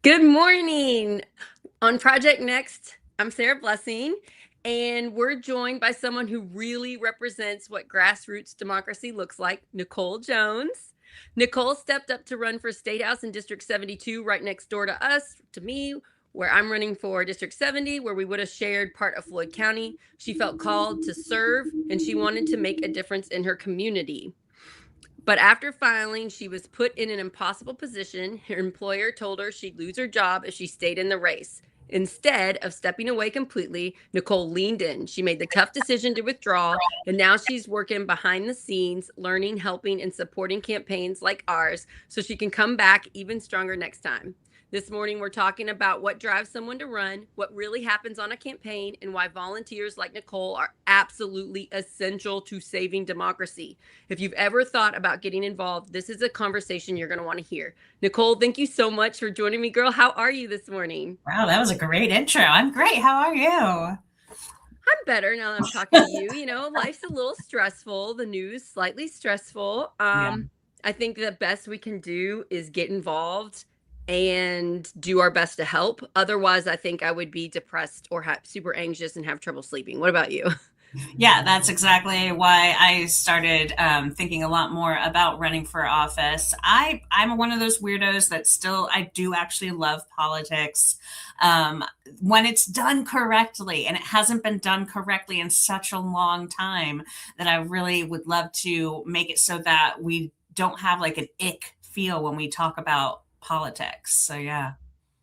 Good morning. On Project Next, I'm Sarah Blessing, and we're joined by someone who really represents what grassroots democracy looks like, Nichole Jones. Nicole stepped up to run for State House in District 72, right next door to us, to me, where I'm running for District 70, where we would have shared part of Floyd County. She felt called to serve, and she wanted to make a difference in her community. But after filing, she was put in an impossible position. Her employer told her she'd lose her job if she stayed in the race. Instead of stepping away completely, Nicole leaned in. She made the tough decision to withdraw, and now she's working behind the scenes, learning, helping, and supporting campaigns like ours so she can come back even stronger next time. This morning, we're talking about what drives someone to run, what really happens on a campaign, and why volunteers like Nicole are absolutely essential to saving democracy. If you've ever thought about getting involved, this is a conversation you're going to want to hear. Nicole, thank you so much for joining me, girl. How are you this morning? Wow, that was a great intro. I'm great. How are you? I'm better now that I'm talking to you. Life's a little stressful, the news slightly stressful. Yeah. I think the best we can do is get involved and do our best to help. Otherwise, I think I would be depressed or super anxious and have trouble sleeping. What about you? Yeah, that's exactly why I started thinking a lot more about running for office. I'm one of those weirdos that still, I do actually love politics when it's done correctly. And it hasn't been done correctly in such a long time that I really would love to make it so that we don't have like an ick feel when we talk about politics. So, yeah.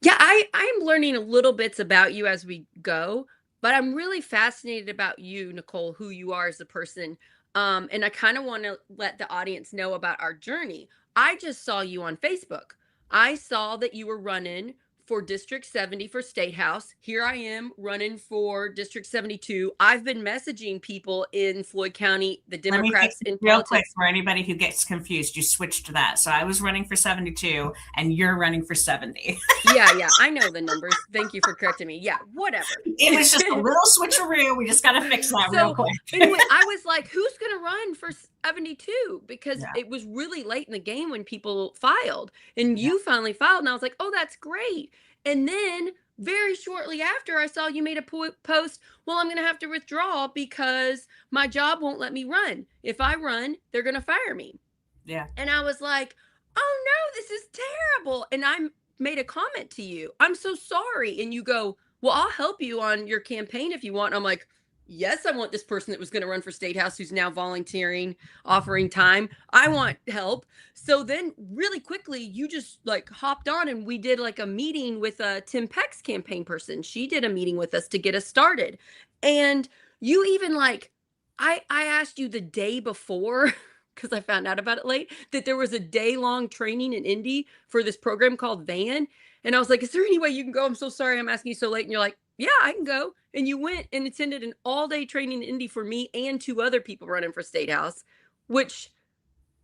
Yeah, I'm learning a little bits about you as we go, but I'm really fascinated about you, Nicole, who you are as a person. And I kind of want to let the audience know about our journey. I just saw you on Facebook. I saw that you were running for District 70 for State House. Here I am running for District 72. I've been messaging people in Floyd County, the Let me fix Democrats it in real quick politics. for anybody who gets confused. You switched to that. So I was running for 72 and you're running for 70. Yeah, I know the numbers. Thank you for correcting me. Yeah, whatever. It was just a little switcheroo. We just got to fix that real So quick. anyway, I was like, who's going to run for 72? Because Yeah. it was really late in the game when people filed. And Yeah. you finally filed. And I was like, oh, that's great. And then very shortly after, I saw you made a post. Well, I'm going to have to withdraw because my job won't let me run. If I run, they're going to fire me. Yeah. And I was like, oh no, this is terrible. And I made a comment to you. I'm so sorry. And you go, well, I'll help you on your campaign if you want. And I'm like, yes, I want this person that was going to run for State House who's now volunteering, offering time. I want help. So then really quickly, you just like hopped on and we did like a meeting with Tim Peck's campaign person. She did a meeting with us to get us started. And you even like, I asked you the day before because I found out about it late, that there was a day-long training in Indy for this program called VAN. And I was like, is there any way you can go? I'm so sorry I'm asking you so late. And you're like, yeah, I can go. And you went and attended an all-day training in Indy for me and two other people running for State House, which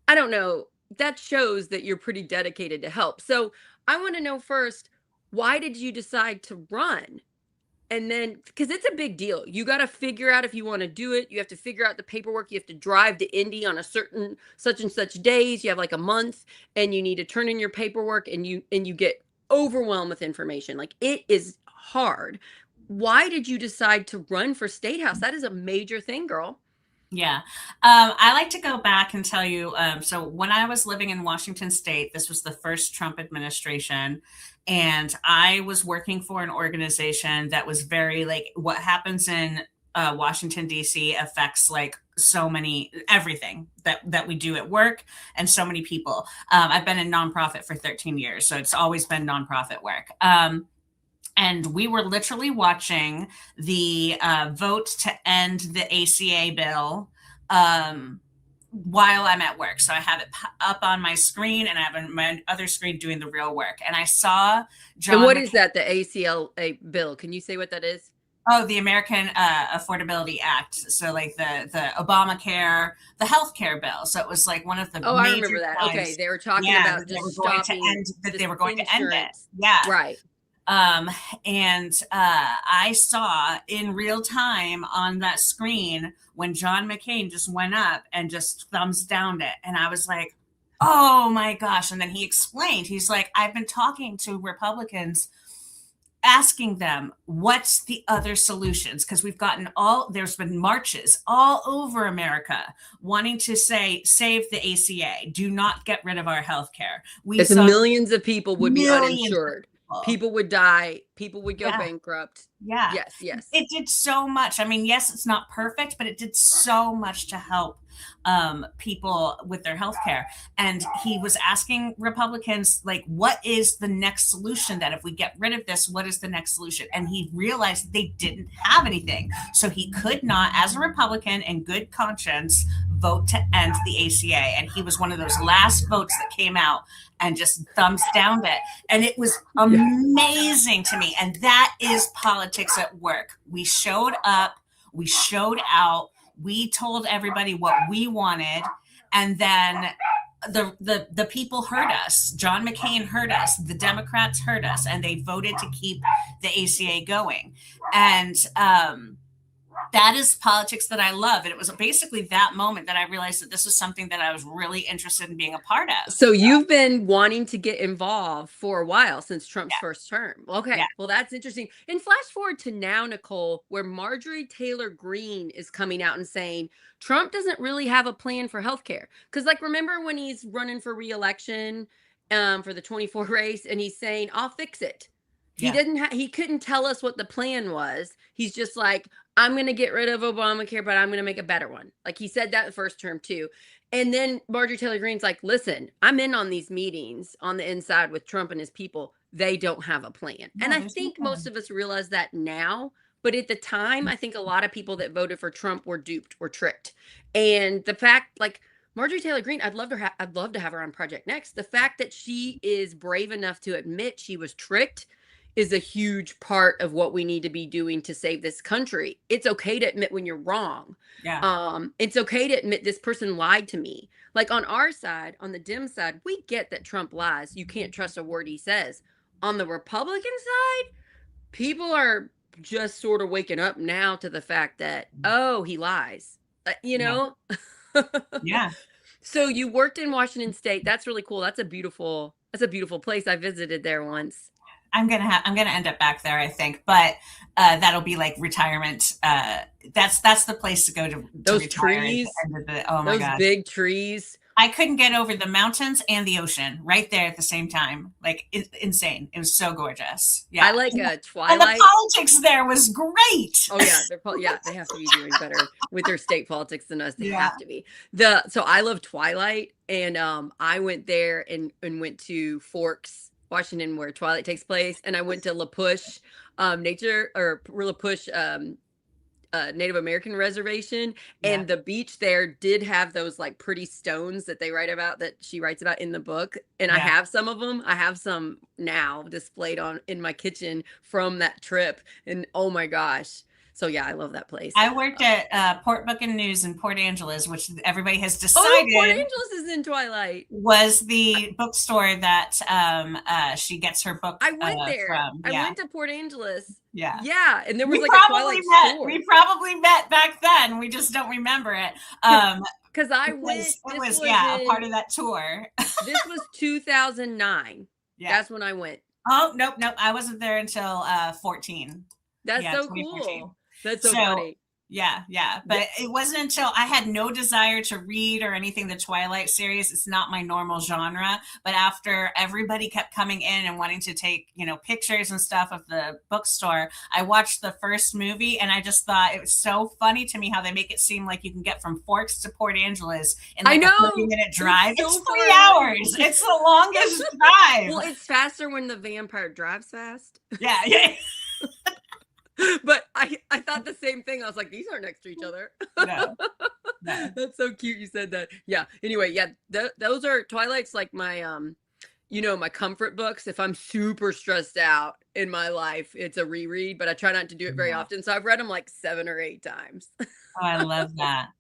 I don't know. That shows that you're pretty dedicated to help. So I want to know first, why did you decide to run? And then, because it's a big deal, you got to figure out if you want to do it. You have to figure out the paperwork. You have to drive to Indy on a certain such and such days. You have like a month, and you need to turn in your paperwork, and you get overwhelmed with information. Like it is hard. Why did you decide to run for State House? That is a major thing, girl. Yeah. I like to go back and tell you. So when I was living in Washington State, this was the first Trump administration. And I was working for an organization that was very like what happens in Washington, D.C. affects like so many, everything that we do at work and so many people. I've been in nonprofit for 13 years. So it's always been nonprofit work. And we were literally watching the vote to end the ACA bill while I'm at work. So I have it up on my screen and I have on my other screen doing the real work. And I saw John. And what is that, the ACLA bill? Can you say what that is? Oh, the American Affordability Act. So like the Obamacare, the healthcare bill. So it was like one of the Oh, I major remember that. times, Okay, they were talking yeah, about that they just were going to stopping end, that this they were going to end it. insurance. Yeah. Right. I saw in real time on that screen when John McCain just went up and just thumbs downed it. And I was like, Oh my gosh. And then he explained, he's like, I've been talking to Republicans, asking them what's the other solutions, because there's been marches all over America wanting to say save the ACA, do not get rid of our health care. We Because saw millions of people would be millions of uninsured. people. People would die. People would go Yeah. bankrupt. Yeah. Yes, yes. It did so much. I mean, yes, it's not perfect, but it did so much to help people with their health care. And he was asking Republicans, like, what is the next solution? That if we get rid of this, what is the next solution? And he realized they didn't have anything. So he could not, as a Republican in good conscience, vote to end the ACA. And he was one of those last votes that came out and just thumbs down it. And it was Yeah. amazing to me. And that is politics at work. We showed up, we showed out, we told everybody what we wanted, and then the people heard us. John McCain heard us, the Democrats heard us, and they voted to keep the ACA going. And that is politics that I love. And it was basically that moment that I realized that this was something that I was really interested in being a part of. So you've been wanting to get involved for a while, since Trump's Yeah. first term. Okay, Yeah. well, that's interesting. And flash forward to now, Nicole, where Marjorie Taylor Greene is coming out and saying Trump doesn't really have a plan for healthcare. Because, like, remember when he's running for reelection for the 24 race, and he's saying, I'll fix it. He Yeah. didn't. He couldn't tell us what the plan was. He's just like, I'm going to get rid of Obamacare, but I'm going to make a better one. Like, he said that the first term too. And then Marjorie Taylor Greene's like, listen, I'm in on these meetings on the inside with Trump and his people. They don't have a plan. No, And I there's no think most plan. of us realize that now. But at the time, I think a lot of people that voted for Trump were duped, were tricked. And the fact, like, Marjorie Taylor Greene, I'd love to have her on Project Next. The fact that she is brave enough to admit she was tricked is a huge part of what we need to be doing to save this country. It's okay to admit when you're wrong. Yeah. It's okay to admit this person lied to me. Like, on our side, on the Dem side, we get that Trump lies. You can't trust a word he says. On the Republican side, people are just sort of waking up now to the fact that, oh, he lies. You Yeah. know? Yeah. So you worked in Washington State. That's really cool. That's a beautiful place. I visited there once. I'm gonna end up back there, I think, but that'll be like retirement. That's the place to go to Those retire. trees, Oh my those god, big trees. I couldn't get over the mountains and the ocean right there at the same time. Like, insane. It was so gorgeous. Yeah, I like and the Twilight. politics there was great. Oh yeah, they have to be doing better with their state politics than us. They Yeah. have to be. So I love Twilight, and I went there and went to Forks, Washington, where Twilight takes place, and I went to La Push Nature, or La Push Native American reservation, and the beach there did have those like pretty stones that they write about, that she writes about in the book, and I have some of them. I have some now displayed in my kitchen from that trip, and oh my gosh. So yeah, I love that place. I worked at Port Book and News in Port Angeles, which everybody has decided Port Angeles is in Twilight. Was the bookstore that she gets her book. I went there. From. I went to Port Angeles. Yeah. Yeah, and there was like a Twilight store. We probably met back then. We just don't remember it. Because I went. It was a part of that tour. This was 2009. Yeah. That's when I went. Oh, nope. I wasn't there until 14. That's so cool. That's so funny. Yeah. But it wasn't until I had no desire to read or anything the Twilight series. It's not my normal genre. But after everybody kept coming in and wanting to take, pictures and stuff of the bookstore, I watched the first movie, and I just thought it was so funny to me how they make it seem like you can get from Forks to Port Angeles in like a 30-minute drive. It's 3 hours. It's the longest drive. Well, it's faster when the vampire drives fast. Yeah. But I thought the same thing. I was like, these aren't next to each other. No. That's so cute you said that. Yeah. Anyway, yeah, those are Twilight's like my my comfort books. If I'm super stressed out in my life, it's a reread, but I try not to do it very often. So I've read them like 7 or 8 times. Oh, I love that.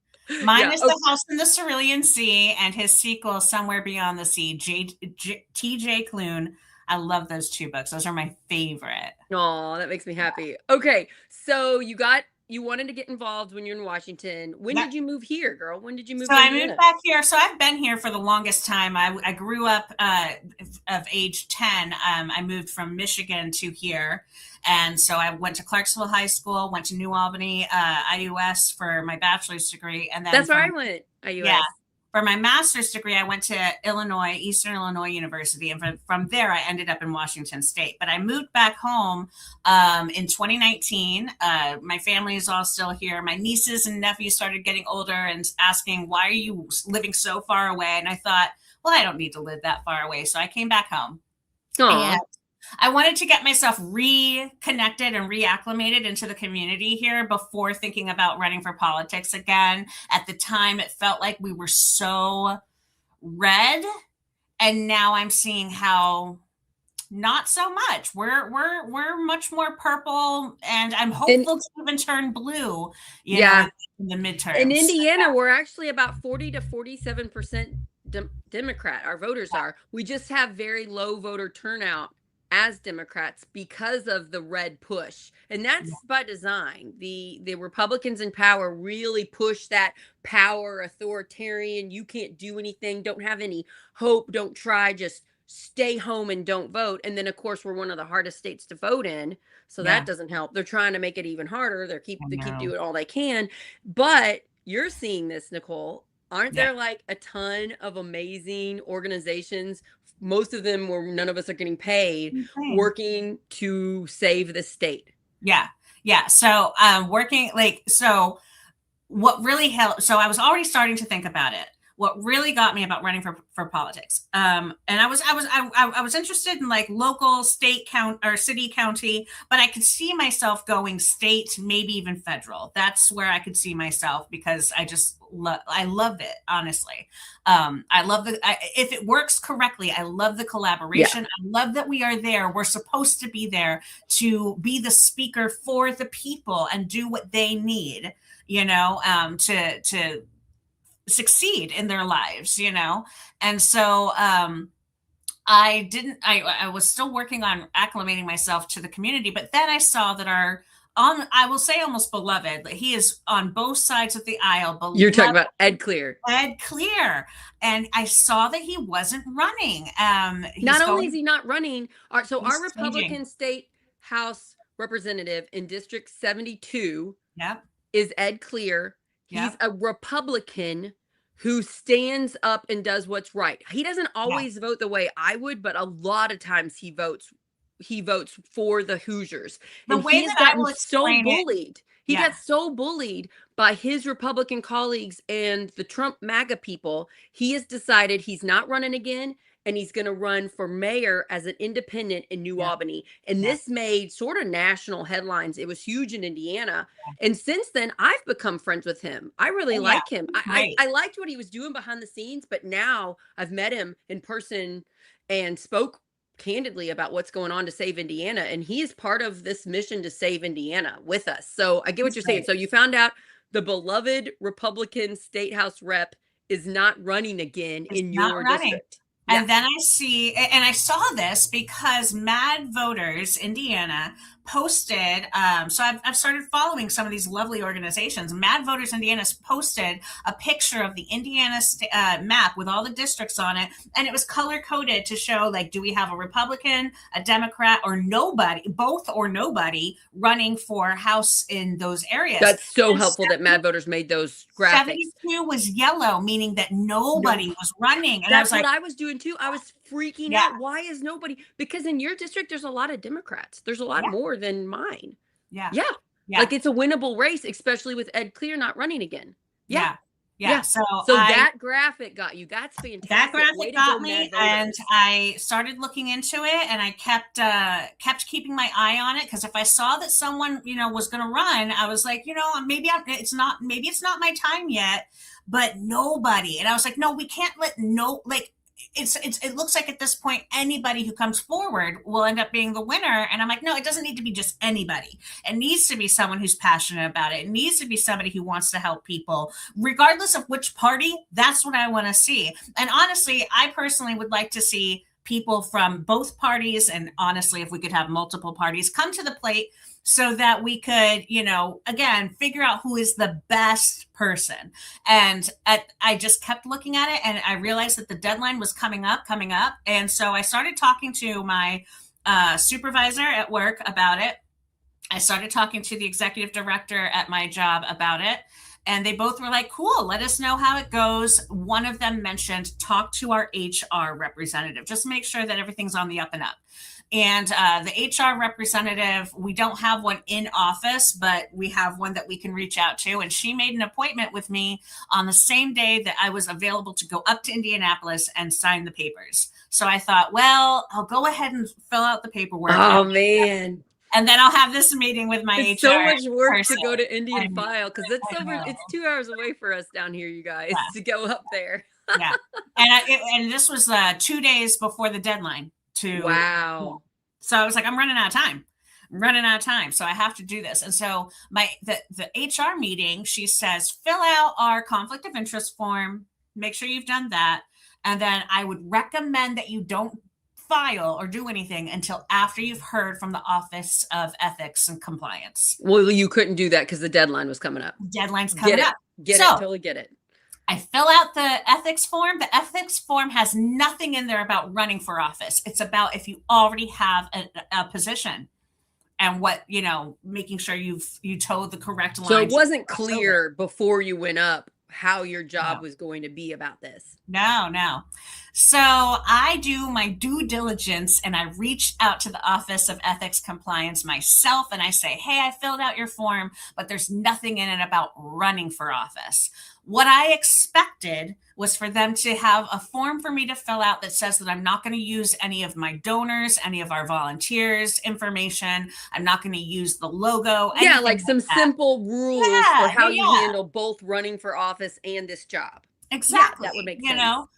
Mine is The House in the Cerulean Sea, and his sequel, Somewhere Beyond the Sea, T.J. Klune. I love those 2 books. Those are my favorite. Oh, that makes me happy. Okay, so you got you wanted to get involved when you're in Washington. When Yeah. did you move here, girl? When did you move So to I moved Indiana? back here. So I've been here for the longest time. I grew up of age 10. I moved from Michigan to here. And so I went to Clarksville High School, went to New Albany, IUS for my bachelor's degree. And then That's where I from, went. yeah, IUS. for my master's degree, I went to Illinois, Eastern Illinois University. And from there, I ended up in Washington State. But I moved back home in 2019. My family is all still here. My nieces and nephews started getting older and asking, why are you living so far away? And I thought, well, I don't need to live that far away. So I came back home. Aw. And I wanted to get myself reconnected and reacclimated into the community here before thinking about running for politics again. At the time, it felt like we were so red, and now I'm seeing how not so much. We're much more purple, and I'm And hopeful to even turn blue, yeah, in the in midterms. Indiana, we're actually about 40 to 47% Democrat. Our voters are. We just have very low voter turnout as Democrats because of the red push. And Yeah, that's by design. The Republicans in power really push that power, authoritarian, you can't do anything, don't have any hope, don't try, just stay home and don't vote. And then of course we're one of the hardest states to vote in. So that yeah, doesn't help. They're trying to make it even harder. I They keep know. doing all they can. But you're seeing this, Nicole. Aren't Yeah, there like a ton of amazing organizations, most of them where none of us are getting paid, insane. working to save the state? Yeah, yeah. So working like so what really helped, so I was already starting to think about it. What really got me about running for politics, and I was interested in like local, state, count or city, county, but I could see myself going state, maybe even federal. That's where I could see myself because I love it, honestly. I love if it works correctly. I love the Yeah. collaboration. I love that we are there. We're supposed to be there to be the speaker for the people and do what they need, to succeed in their lives, and so I was still working on acclimating myself to the community, but then I saw that I will say almost beloved, that he is on both sides of the aisle, You're talking beloved about Ed Clear. Ed Clear, and I saw that he wasn't running. He's Not only is going, he not running, our he's changing. Republican state House representative in District 72 Yep, is Ed Clear. He's yep, a Republican who stands up and does what's right. He doesn't yeah. always vote the way I would, but a lot of times he votes for the Hoosiers. The And way he has that I gotten will so explain it, bullied. He yeah, got so bullied by his Republican colleagues and the Trump MAGA people. He has decided he's not running again and he's going to run for mayor as an independent in New yeah, Albany. And yeah, this made sort of national headlines. It was huge in Indiana. And since then, I've become friends with him. I really oh yeah, like him. great, I liked what he was doing behind the scenes, but now I've met him in person and spoke candidly about what's going on to save Indiana. And he is part of this mission to save Indiana with us. So I get what he's you're saying. great. So you found out the beloved Republican state house rep is not running again Is in not your running. district. Yeah. And then I saw this because Mad Voters Indiana posted. So I've started following some of these lovely organizations. Mad Voters Indiana posted a picture of the Indiana map with all the districts on it, and it was color coded to show like, do we have a Republican, a Democrat, or nobody, both or nobody running for House in those areas. That's so And helpful that Mad Voters made those graphics. 72 was yellow, meaning that No, nobody was running. And I was that's what like, I was doing too. I was freaking yeah, out. Why is nobody? Because in your district, there's a lot of Democrats. There's a lot yeah, more than mine. yeah, Yeah. yeah, Like it's a winnable race, especially with Ed Clear not running again. Yeah. yeah, yeah. Yeah. So So that graphic got you. That's that fantastic. Way graphic to go, got Mad me, and Voters. I started looking into it, and I kept keeping my eye on it, because if I saw that someone was going to run, I was like, maybe it's not my time yet, but nobody. And I was like, no, we can't let no like. It looks like at this point anybody who comes forward will end up being the winner, and I'm like, no, it doesn't need to be just anybody. It needs to be someone who's passionate about it. It needs to be somebody who wants to help people regardless of which party. That's what I want to see. And honestly, I personally would like to see people from both parties, and honestly, if we could have multiple parties, come to the plate so that we could, again, figure out who is the best person. And I just kept looking at it, and I realized that the deadline was coming up. And so I started talking to my supervisor at work about it. I started talking to the executive director at my job about it. And they both were like, cool, let us know how it goes. One of them mentioned, talk to our HR representative, just make sure that everything's on the up and up. And the HR representative, we don't have one in office, but we have one that we can reach out to. And she made an appointment with me on the same day that I was available to go up to Indianapolis and sign the papers. So I thought, well, I'll go ahead and fill out the paperwork. Oh, man. And then I'll have this meeting with my It's HR so much work person. to go to Indy I and know. file, because it's I over. know. It's 2 hours away for us down here, you guys, to go up there. Yeah. And this was 2 days before the deadline to. Wow. So I was like, I'm running out of time. So I have to do this. And so the HR meeting, she says, fill out our conflict of interest form. Make sure you've done that. And then I would recommend that you don't file or do anything until after you've heard from the Office of Ethics and Compliance. Well, you couldn't do that because the deadline was coming up. Deadline's coming up. Get it. Totally get it. I fill out the ethics form. The ethics form has nothing in there about running for office. It's about if you already have a position and what, making sure you toe the correct line. So it wasn't clear before you went up how your job was going to be about this. No. So I do my due diligence and I reach out to the Office of Ethics Compliance myself and I say, hey, I filled out your form, but there's nothing in it about running for office. What I expected was for them to have a form for me to fill out that says that I'm not going to use any of my donors, any of our volunteers' information. I'm not going to use the logo. Yeah, like some simple rules for how you handle both running for office and this job. Exactly. Yeah, that would make sense.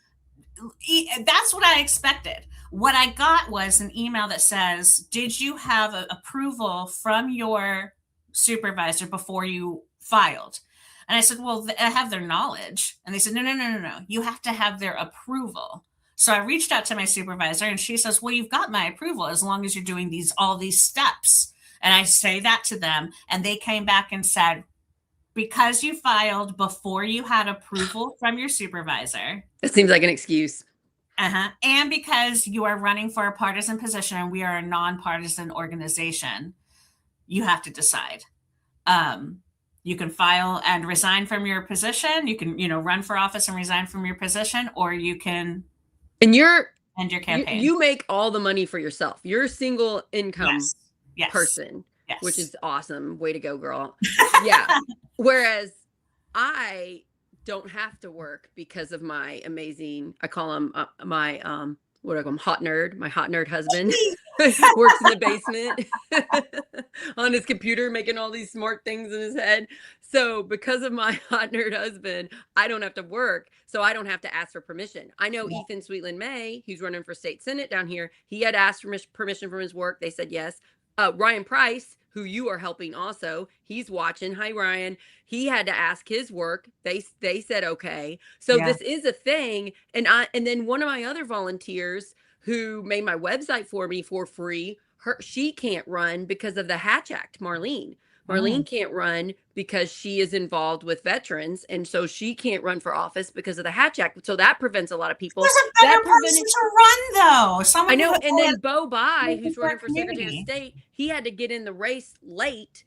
That's what I expected. What I got was an email that says, did you have approval from your supervisor before you filed? And I said, well, I have their knowledge. And they said, no. You have to have their approval. So I reached out to my supervisor and she says, well, you've got my approval as long as you're doing all these steps. And I say that to them. And they came back and said, because you filed before you had approval from your supervisor. It seems like an excuse. And because you are running for a partisan position and we are a nonpartisan organization, you have to decide. You can file and resign from your position. You can, run for office and resign from your position, or you can end your campaign. You make all the money for yourself. You're a single income person, which is awesome. Way to go, girl. Yeah. Whereas I don't have to work because of my amazing, I call him my hot nerd, my hot nerd husband. Works in the basement on his computer making all these smart things in his head. So because of my hot nerd husband, I don't have to work. So I don't have to ask for permission. I know Ethan Sweetland May, who's running for state senate down here, he had asked for permission from his work. They said yes. Ryan Price, who you are helping also, he's watching. Hi, Ryan. He had to ask his work. They said okay. So this is a thing. And then one of my other volunteers who made my website for me for free, she can't run because of the Hatch Act, Marlene. Marlene can't run because she is involved with veterans, and so she can't run for office because of the Hatch Act. So that prevents a lot of people. There's a better person to run, though. I know. And then Bo Bai, who's running for Secretary of State, he had to get in the race late,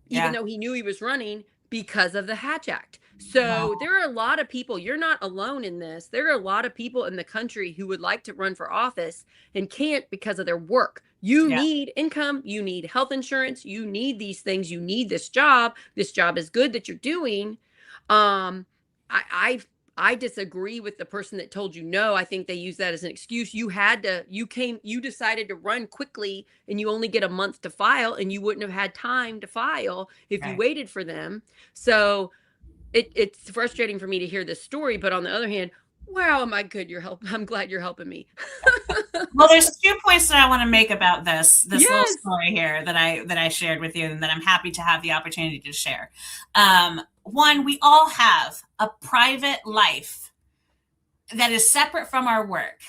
even though he knew he was running, because of the Hatch Act. So there are a lot of people. You're not alone in this. There are a lot of people in the country who would like to run for office and can't because of their work. You need income. You need health insurance. You need these things. You need this job. This job is good that you're doing. I disagree with the person that told you no. I think they use that as an excuse. You decided to run quickly and you only get a month to file, and you wouldn't have had time to file if you waited for them. So it's frustrating for me to hear this story, but on the other hand, wow, am I good? I'm glad you're helping me. Well, there's 2 points that I want to make about this little story here that I shared with you, and that I'm happy to have the opportunity to share. One, we all have a private life that is separate from our work.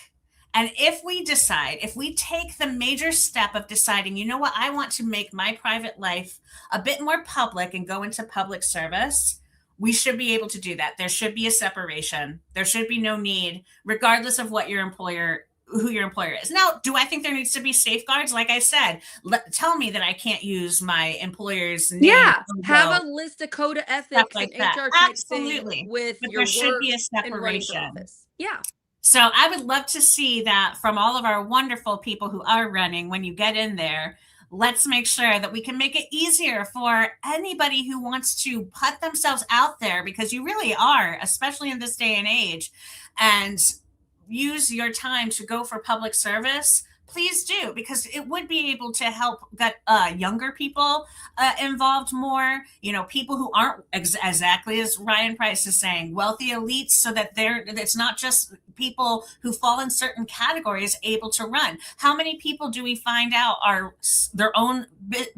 And if we take the major step of deciding, you know what, I want to make my private life a bit more public and go into public service, we should be able to do that. There should be a separation. There should be no need, regardless of what who your employer is. Now, do I think there needs to be safeguards? Like I said, tell me that I can't use my employer's name, Yeah, have logo, a list of code of stuff ethics and like that. HR type thing Absolutely. with But there your should work be a and running for separation. office. Yeah. So I would love to see that from all of our wonderful people who are running. When you get in there, let's make sure that we can make it easier for anybody who wants to put themselves out there, because you really are, especially in this day and age, and use your time to go for public service. Please do, because it would be able to help get younger people involved more. People who aren't exactly as Ryan Price is saying, wealthy elites, so that it's not just people who fall in certain categories able to run. How many people do we find out are their own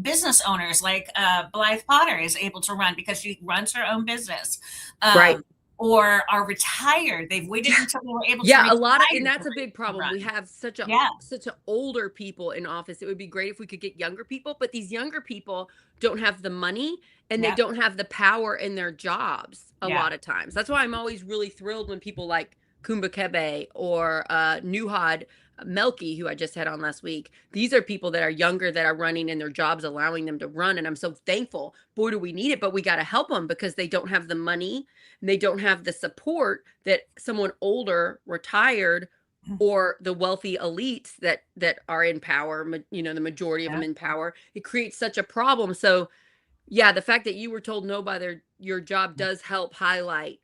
business owners, like Blythe Potter is able to run because she runs her own business. Right. Or are retired. They've waited until they were able to Yeah, retire. a lot of, and that's a big problem. We have such a Yeah. such a older people in office. It would be great if we could get younger people, but these younger people don't have the money and they Yeah. don't have the power in their jobs a Yeah. lot of times. That's why I'm always really thrilled when people like Kumba Kebe or Nuhad Melky, who I just had on last week. These are people that are younger that are running and their jobs allowing them to run. And I'm so thankful. Boy, do we need it, but we got to help them because they don't have the money and they don't have the support that someone older, retired, or the wealthy elites that are in power, the majority of them in power. It creates such a problem. So yeah, the fact that you were told no by your job does help highlight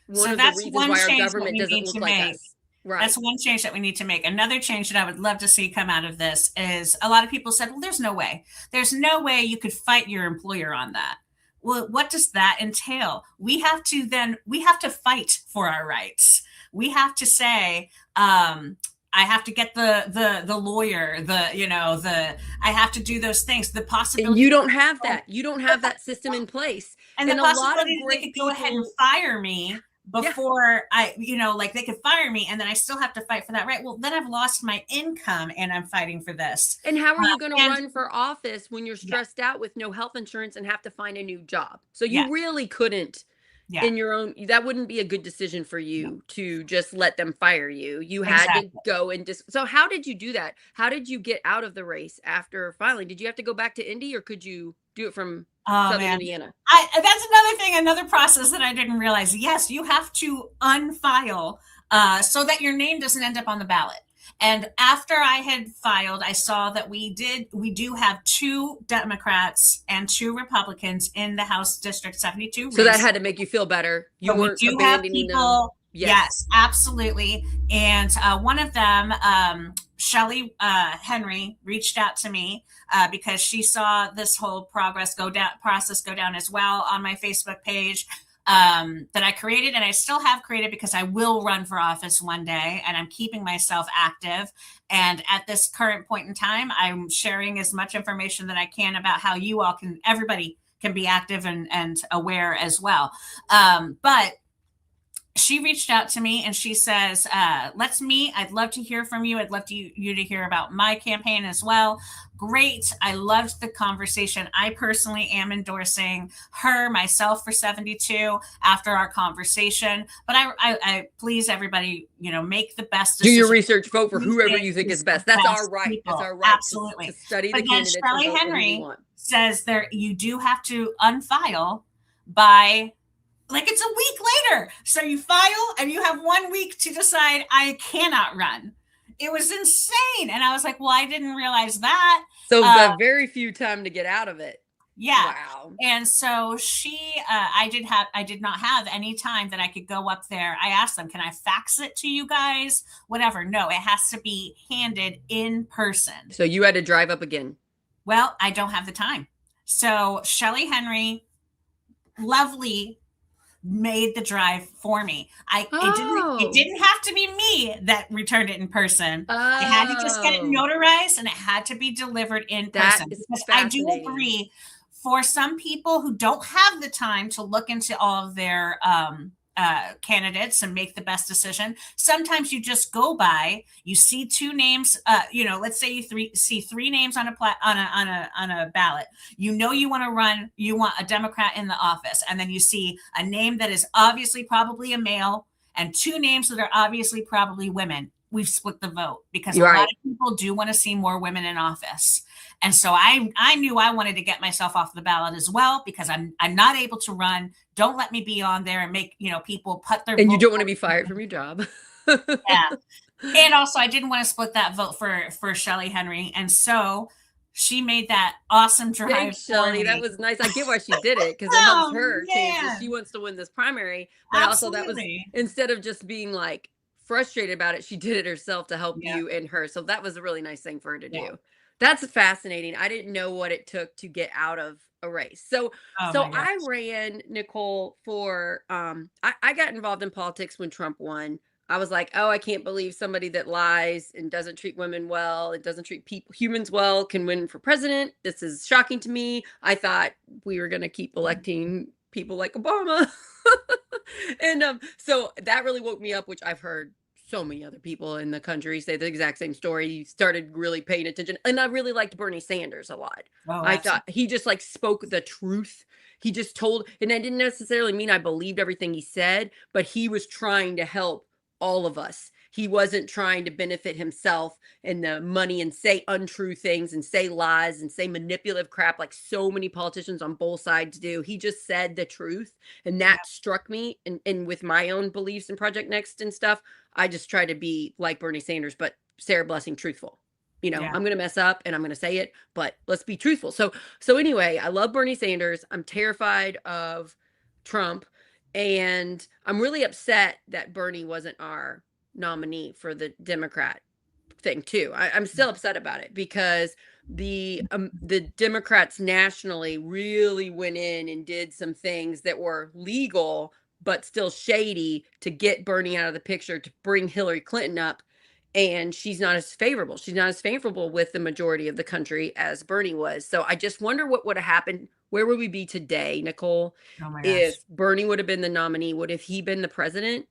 one of the reasons why our government doesn't look like us. Right. That's one change that we need to make. Another change that I would love to see come out of this is, a lot of people said, well, there's no way. There's no way you could fight your employer on that. Well, what does that entail? We have to fight for our rights. We have to say, I have to get the lawyer, I have to do those things. The possibility. And you don't have that. You don't have that system in place. And the possibility that they could go ahead and fire me before they could fire me, and then I still have to fight for that right. Well, then I've lost my income and I'm fighting for this. And how are you going to run for office when you're stressed out with no health insurance and have to find a new job? So you really couldn't in your own, that wouldn't be a good decision for you to just let them fire you. You had to go and so how did you do that? How did you get out of the race after filing? Did you have to go back to Indy, or could you do it from Southern Indiana? That's another thing, another process that I didn't realize. Yes, you have to unfile so that your name doesn't end up on the ballot. And after I had filed, I saw that we do have 2 Democrats and 2 Republicans in the House District 72 race. So that had to make you feel better. You weren't abandoning them. Yes, absolutely. And one of them, Shelly Henry, reached out to me because she saw this whole process go down as well on my Facebook page that I created, and I still have created, because I will run for office one day, and I'm keeping myself active. And at this current point in time, I'm sharing as much information that I can about how everybody can be active and aware as well. But she reached out to me and she says, let's meet. I'd love to hear from you. I'd love you to hear about my campaign as well. Great. I loved the conversation. I personally am endorsing myself for 72 after our conversation. But I please, everybody, make the best decision. Do your research, vote for whoever you think is best. That's our right. People. That's our right. Absolutely. To study the candidates. Shelly Henry says you do have to unfile by, it's a week later. So you file and you have 1 week to decide, I cannot run. It was insane. And I was like, well, I didn't realize that. So a very few time to get out of it. Yeah. Wow. And so I did not have any time that I could go up there. I asked them, can I fax it to you guys? Whatever. No, it has to be handed in person. So you had to drive up again. Well, I don't have the time. So Shelly Henry, lovely, made the drive for me. It didn't have to be me that returned it in person. I had to just get it notarized, and it had to be delivered in person. Because I do agree, for some people who don't have the time to look into all of their candidates and make the best decision. Sometimes you just go by, you see two names, let's say you see three names on a ballot. You know you want to run, you want a Democrat in the office, and then you see a name that is obviously probably a male and two names that are obviously probably women. We've split the vote because a You're lot right. of people do want to see more women in office. And so I knew I wanted to get myself off the ballot as well because I'm not able to run. Don't let me be on there and make, people put their And you vote. don't want to be fired from your job. Yeah. And also I didn't want to split that vote for Shelly Henry. And so she made that awesome drive Thanks, for Shelly. That me. was nice. I get why she did it because it helps Oh her chances. She man. wants to win this primary, but also that was Absolutely. instead of just being like frustrated about it, she did it herself to help Yeah. you and her. So that was a really nice thing for her to Yeah. do. That's fascinating. I didn't know what it took to get out of a race. So Oh so my I gosh. ran Nicole for I got involved in politics when Trump won. I was like, oh, I can't believe somebody that lies and doesn't treat women well, it doesn't treat people humans well can win for president. This is shocking to me. I thought we were gonna keep electing people like Obama. And so that really woke me up, which I've heard so many other people in the country say the exact same story. He started really paying attention. And I really liked Bernie Sanders a lot. Oh, I absolutely. thought he just like spoke the truth. He just told, and I didn't necessarily mean I believed everything he said, but he was trying to help all of us. He wasn't trying to benefit himself and the money and say untrue things and say lies and say manipulative crap like so many politicians on both sides do. He just said the truth. And Yeah. that struck me. And with my own beliefs in Project Next and stuff, I just try to be like Bernie Sanders, but Sarah Blessing truthful. Yeah. I'm going to mess up and I'm going to say it, but let's be truthful. So anyway, I love Bernie Sanders. I'm terrified of Trump. And I'm really upset that Bernie wasn't our nominee for the Democrat thing too. I'm still upset about it because the Democrats nationally really went in and did some things that were legal but still shady to get Bernie out of the picture to bring Hillary Clinton up. And she's not as favorable. She's not as favorable with the majority of the country as Bernie was. So I just wonder what would have happened. Where would we be today, Nicole, Oh my gosh. if Bernie would have been the nominee? Would have he been the president?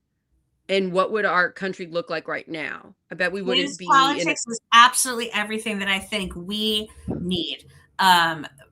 And what would our country look like right now? I bet we wouldn't Today's be in. politics is absolutely everything that I think we need.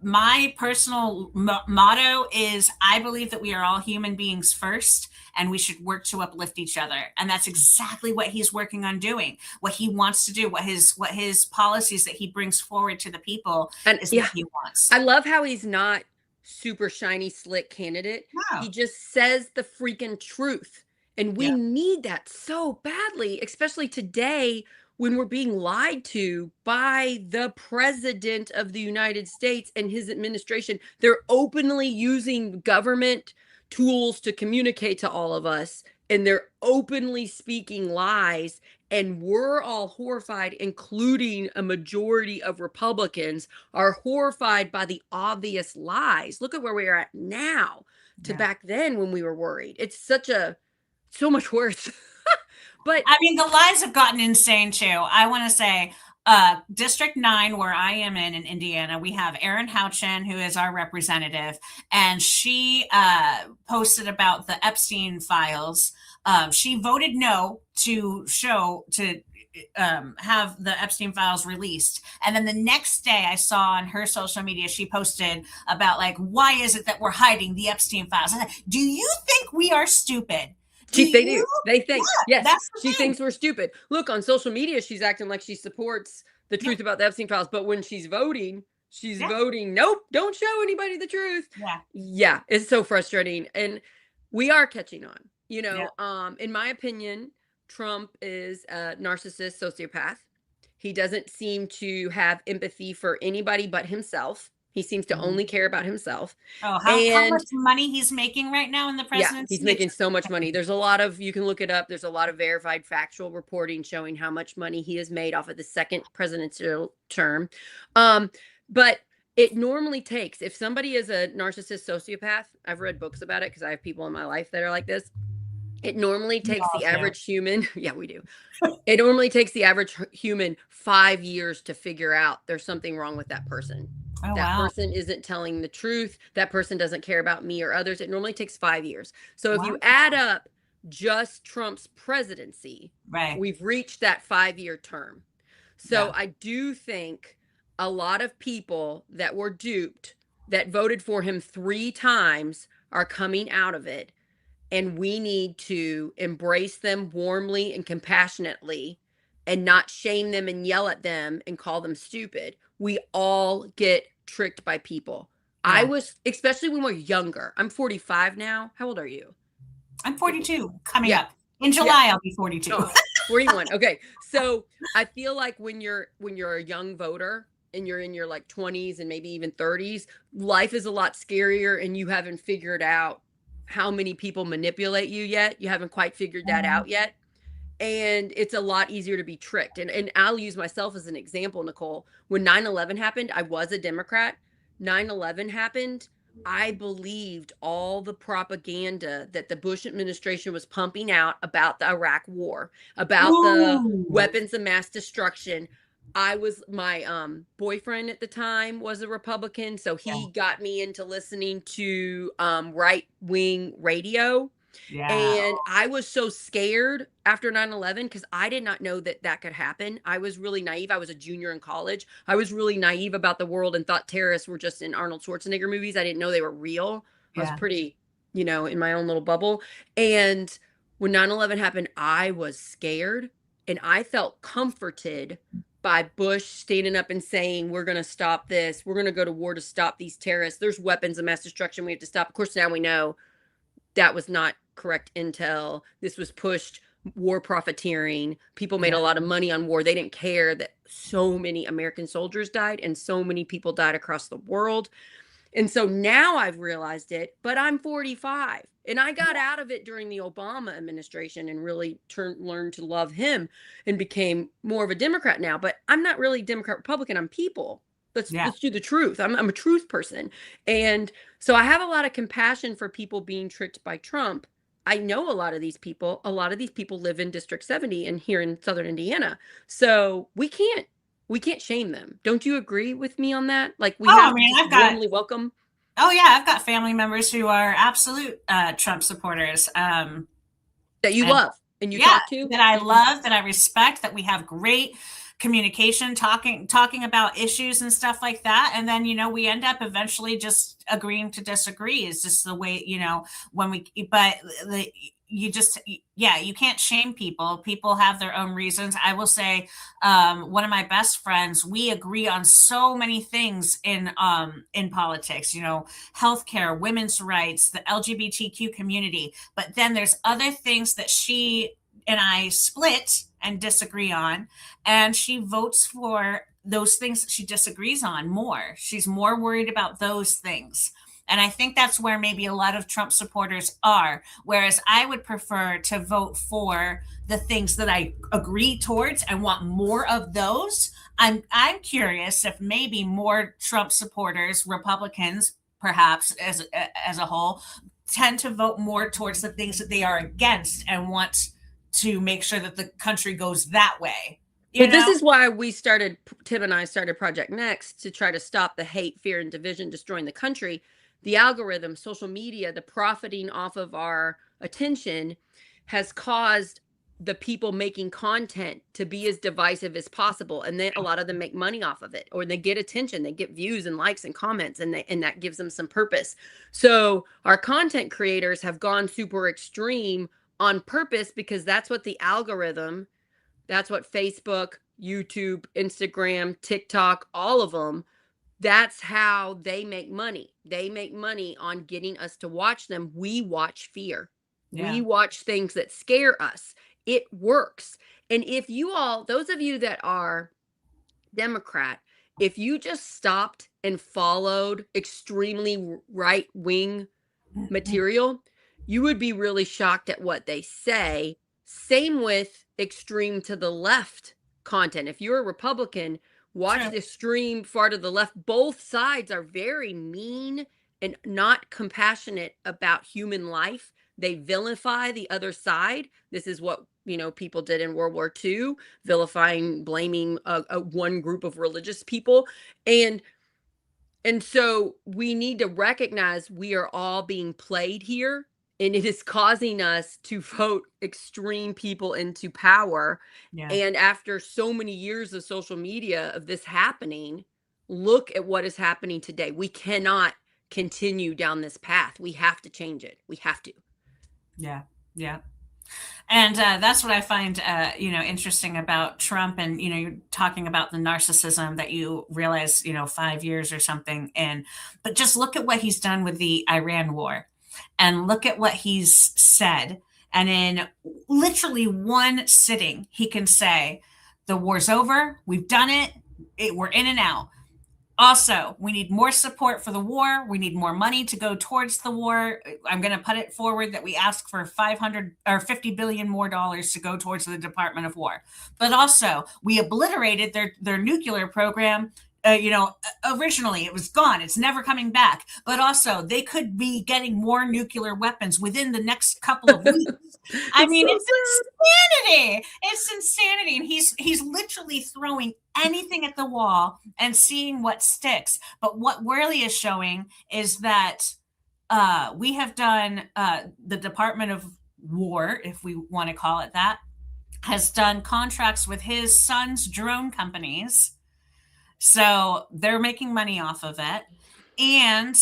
My personal motto is I believe that we are all human beings first and we should work to uplift each other. And that's exactly what he's working on doing, what he wants to do, what his policies that he brings forward to the people And is what yeah, he wants. I love how he's not super shiny, slick candidate. No. He just says the freaking truth. And we Yeah. need that so badly, especially today when we're being lied to by the president of the United States and his administration. They're openly using government tools to communicate to all of us, and they're openly speaking lies. And we're all horrified, including a majority of Republicans, are horrified by the obvious lies. Look at where we are at now to Yeah. back then when we were worried. It's so much worse. But I mean, the lies have gotten insane too. I want to say, District 9, where I am in Indiana, we have Erin Houchin, who is our representative, and she posted about the Epstein files. She voted no to have the Epstein files released. And then the next day I saw on her social media, she posted about like, why is it that we're hiding the Epstein files? I said, do you think we are stupid? Do they you? do. They think, Yeah, yes, that's the she thing. thinks we're stupid. Look, on social media, she's acting like she supports the Yeah, truth about the Epstein files. But when she's yeah, voting, nope, don't show anybody the truth. yeah, Yeah, it's so frustrating. And we are catching on. yeah. In my opinion, Trump is a narcissist sociopath. He doesn't seem to have empathy for anybody but himself. He seems to Mhm. only care about himself. Oh, how much And money he's making right now in the yeah, he's presidency? It's making so much money. insane. There's a lot of, you can look it up. There's a lot of verified factual reporting showing how much money he has made off of the second presidential term. But it normally takes, if somebody is a narcissist sociopath, I've read books about it because I have people in my life that are like this. It normally We takes all the do. average human, yeah, we do. It normally takes the average human 5 years to figure out there's something wrong with that person. Oh, That wow. person isn't telling the truth. That person doesn't care about me or others. It normally takes 5 years. So if Wow. you add up just Trump's presidency, Right. we've reached that 5 year term. So Yeah. I do think a lot of people that were duped, that voted for him 3 times, are coming out of it. And we need to embrace them warmly and compassionately and not shame them and yell at them and call them stupid. We all get tricked by people. I Yeah. was, especially when we're younger. I'm 45 now. How old are you? I'm 42 coming Yeah. up. In Yeah. July, I'll be 42. Oh, 41. Okay. So I feel like when you're a young voter and you're in your like 20s and maybe even 30s, life is a lot scarier and you haven't figured out how many people manipulate you yet. You haven't quite figured that Mhm. out yet. And it's a lot easier to be tricked. And I'll use myself as an example, Nicole. When 9/11 happened, I was a Democrat. 9/11 happened. I believed all the propaganda that the Bush administration was pumping out about the Iraq war, about the Ooh. weapons of mass destruction. I was my boyfriend at the time was a Republican, so Yeah. he got me into listening to right wing radio, Yeah. and I was so scared after 9/11 because I did not know that that could happen. I was really naive. I was a junior in college. I was really naive about the world and thought terrorists were just in Arnold Schwarzenegger movies. I didn't know they were real. I was Yeah. pretty, in my own little bubble. And when 9/11 happened, I was scared and I felt comforted by Bush standing up and saying, "We're going to stop this. We're going to go to war to stop these terrorists. There's weapons of mass destruction we have to stop." Of course, now we know that was not correct intel. This was pushed war profiteering. People made Yeah. a lot of money on war. They didn't care that so many American soldiers died and so many people died across the world. And so now I've realized it, but I'm 45 and I got out of it during the Obama administration and really learned to love him and became more of a Democrat now. But I'm not really Democrat Republican. I'm people. Let's Yeah. let's do the truth. I'm a truth person. And so I have a lot of compassion for people being tricked by Trump. I know a lot of these people. A lot of these people live in District 70 and here in Southern Indiana. So we can't shame them. Don't you agree with me on that? Like we Oh, I have to mean, just warmly welcome. yeah, I've got family members who are absolute Trump supporters. That you And love and you yeah, talk to. that I Mhm. love, that I respect, that we have great communication, talking about issues and stuff like that. And then, we end up eventually just agreeing to disagree. Is just the way, when but you just, yeah, you can't shame people. People have their own reasons. I will say, one of my best friends, we agree on so many things in politics, healthcare, women's rights, the LGBTQ community. But then there's other things that she and I split and disagree on, and she votes for those things that she disagrees on more. She's more worried about those things. And I think that's where maybe a lot of Trump supporters are. Whereas I would prefer to vote for the things that I agree towards and want more of those. I'm curious if maybe more Trump supporters, Republicans, perhaps as a whole, tend to vote more towards the things that they are against and want to make sure that the country goes that way. Well, You this know? is why Tim and I started Project Next to try to stop the hate, fear, and division destroying the country. The algorithm, social media, the profiting off of our attention has caused the people making content to be as divisive as possible. And then a lot of them make money off of it, or they get attention, they get views and likes and comments, and that gives them some purpose. So our content creators have gone super extreme on purpose because that's what the algorithm, that's what Facebook, YouTube, Instagram, TikTok, all of them, that's how they make money. They make money on getting us to watch them. We watch fear. We Yeah. watch things that scare us. It works. And if you all, those of you that are Democrat, if you just stopped and followed extremely right wing material, you would be really shocked at what they say. Same with extreme to the left content. If you're a Republican, watch True. the extreme far to the left. Both sides are very mean and not compassionate about human life. They vilify the other side. This is what people did in World War II, vilifying, blaming one group of religious people. And And so we need to recognize we are all being played here, and it is causing us to vote extreme people into power. Yeah. And after so many years of social media of this happening, look at what is happening today. We cannot continue down this path. We have to change it. We have to. Yeah. Yeah. And that's what I find, interesting about Trump. And you're talking about the narcissism that you realize, 5 years or something. But just look at what he's done with the Iran war, and look at what he's said. And in literally one sitting, he can say, "The war's over. We've done it. We're in and out." Also, we need more support for the war. We need more money to go towards the war. I'm going to put it forward that we ask for 500 or 50 billion more dollars to go towards the Department of War. But also, we obliterated their nuclear program. Originally it was gone. It's never coming back. But also, they could be getting more nuclear weapons within the next couple of weeks. I It's mean, so it's sad. insanity. It's insanity. And he's literally throwing anything at the wall and seeing what sticks. But what really is showing is that we have done, the Department of War, if we want to call it that, has done contracts with his son's drone companies. So they're making money off of it. And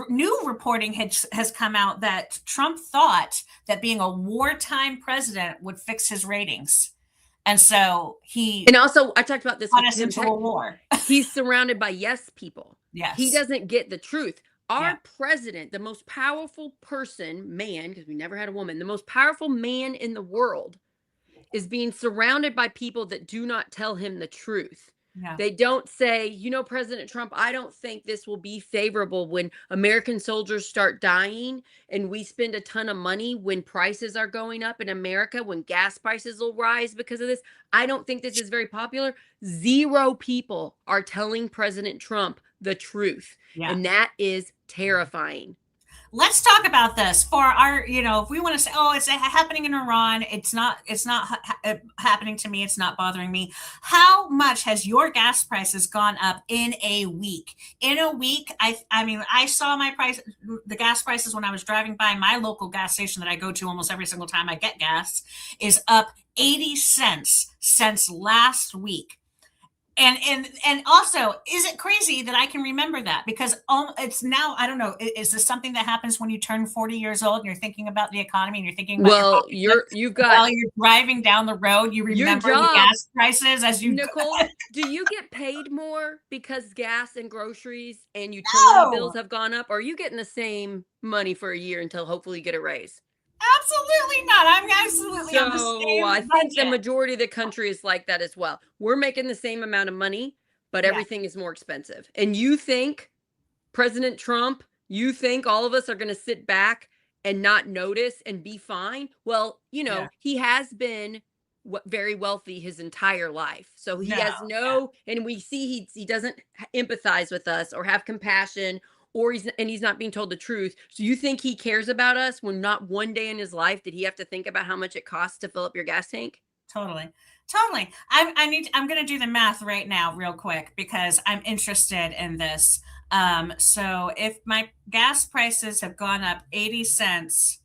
new reporting has come out that Trump thought that being a wartime president would fix his ratings. And so he And also, I talked about this got with us Tim into Peck. a war. He's surrounded by yes people. He Yes. doesn't get the truth. Yeah. Our president, the most powerful person, man, because we never had a woman, the most powerful man in the world is being surrounded by people that do not tell him the truth. Yeah. They don't say, President Trump, I don't think this will be favorable when American soldiers start dying and we spend a ton of money when prices are going up in America, when gas prices will rise because of this. I don't think this is very popular. Zero people are telling President Trump the truth. Yeah. And that is terrifying. Let's talk about this for our, if we want to say, oh, it's happening in Iran, it's not happening to me, it's not bothering me. How much has your gas prices gone up in a week? In a week, I mean, I saw the gas prices when I was driving by my local gas station that I go to almost every single time I get gas, is up 80 cents since last week. And also, is it crazy that I can remember that? Because it's now, I don't know, is this something that happens when you turn 40 years old and you're thinking about the economy and you're thinking about your Well, pocketbook you've got while you're driving down the road, you your remember the job. gas prices as you Nicole, do you get paid more because gas and groceries and utility bills No, have gone up? Or are you getting the same money for a year until hopefully you get a raise? absolutely not. I'm absolutely on the So same I think the budget. majority of the country is like that as well. We're making the same amount of money, but Yeah, everything is more expensive. And you think President Trump, you think all of us are going to sit back and not notice and be fine? Well, yeah, he has been very wealthy his entire life. So he no, has yeah, no, and we see he doesn't empathize with us or have compassion, or he's not being told the truth. So you think he cares about us when not one day in his life did he have to think about how much it costs to fill up your gas tank? totally. Totally. I'm going to do the math right now real quick because I'm interested in this. So if my gas prices have gone up 80 cents,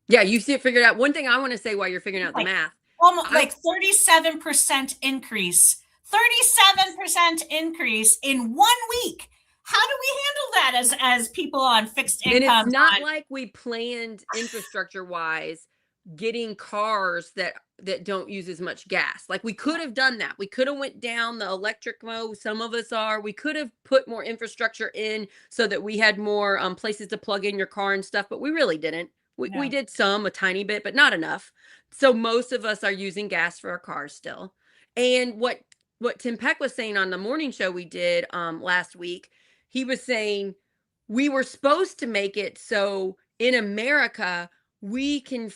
Yeah, you see it figured out. One thing I want to say while you're figuring out the like math, almost I like 37% increase, 37% increase in 1 week. How do we handle that as people on fixed and it's incomes not on? like we planned infrastructure wise getting cars that don't use as much gas. Like we could have done that. We could have went down the electric mode. Some of us are. We could have put more infrastructure in so that we had more places to plug in your car and stuff, but we really didn't. We No. did some, a tiny bit, but not enough. So most of us are using gas for our cars still. And what Tim Peck was saying on the morning show we did last week, he was saying we were supposed to make it so in America we can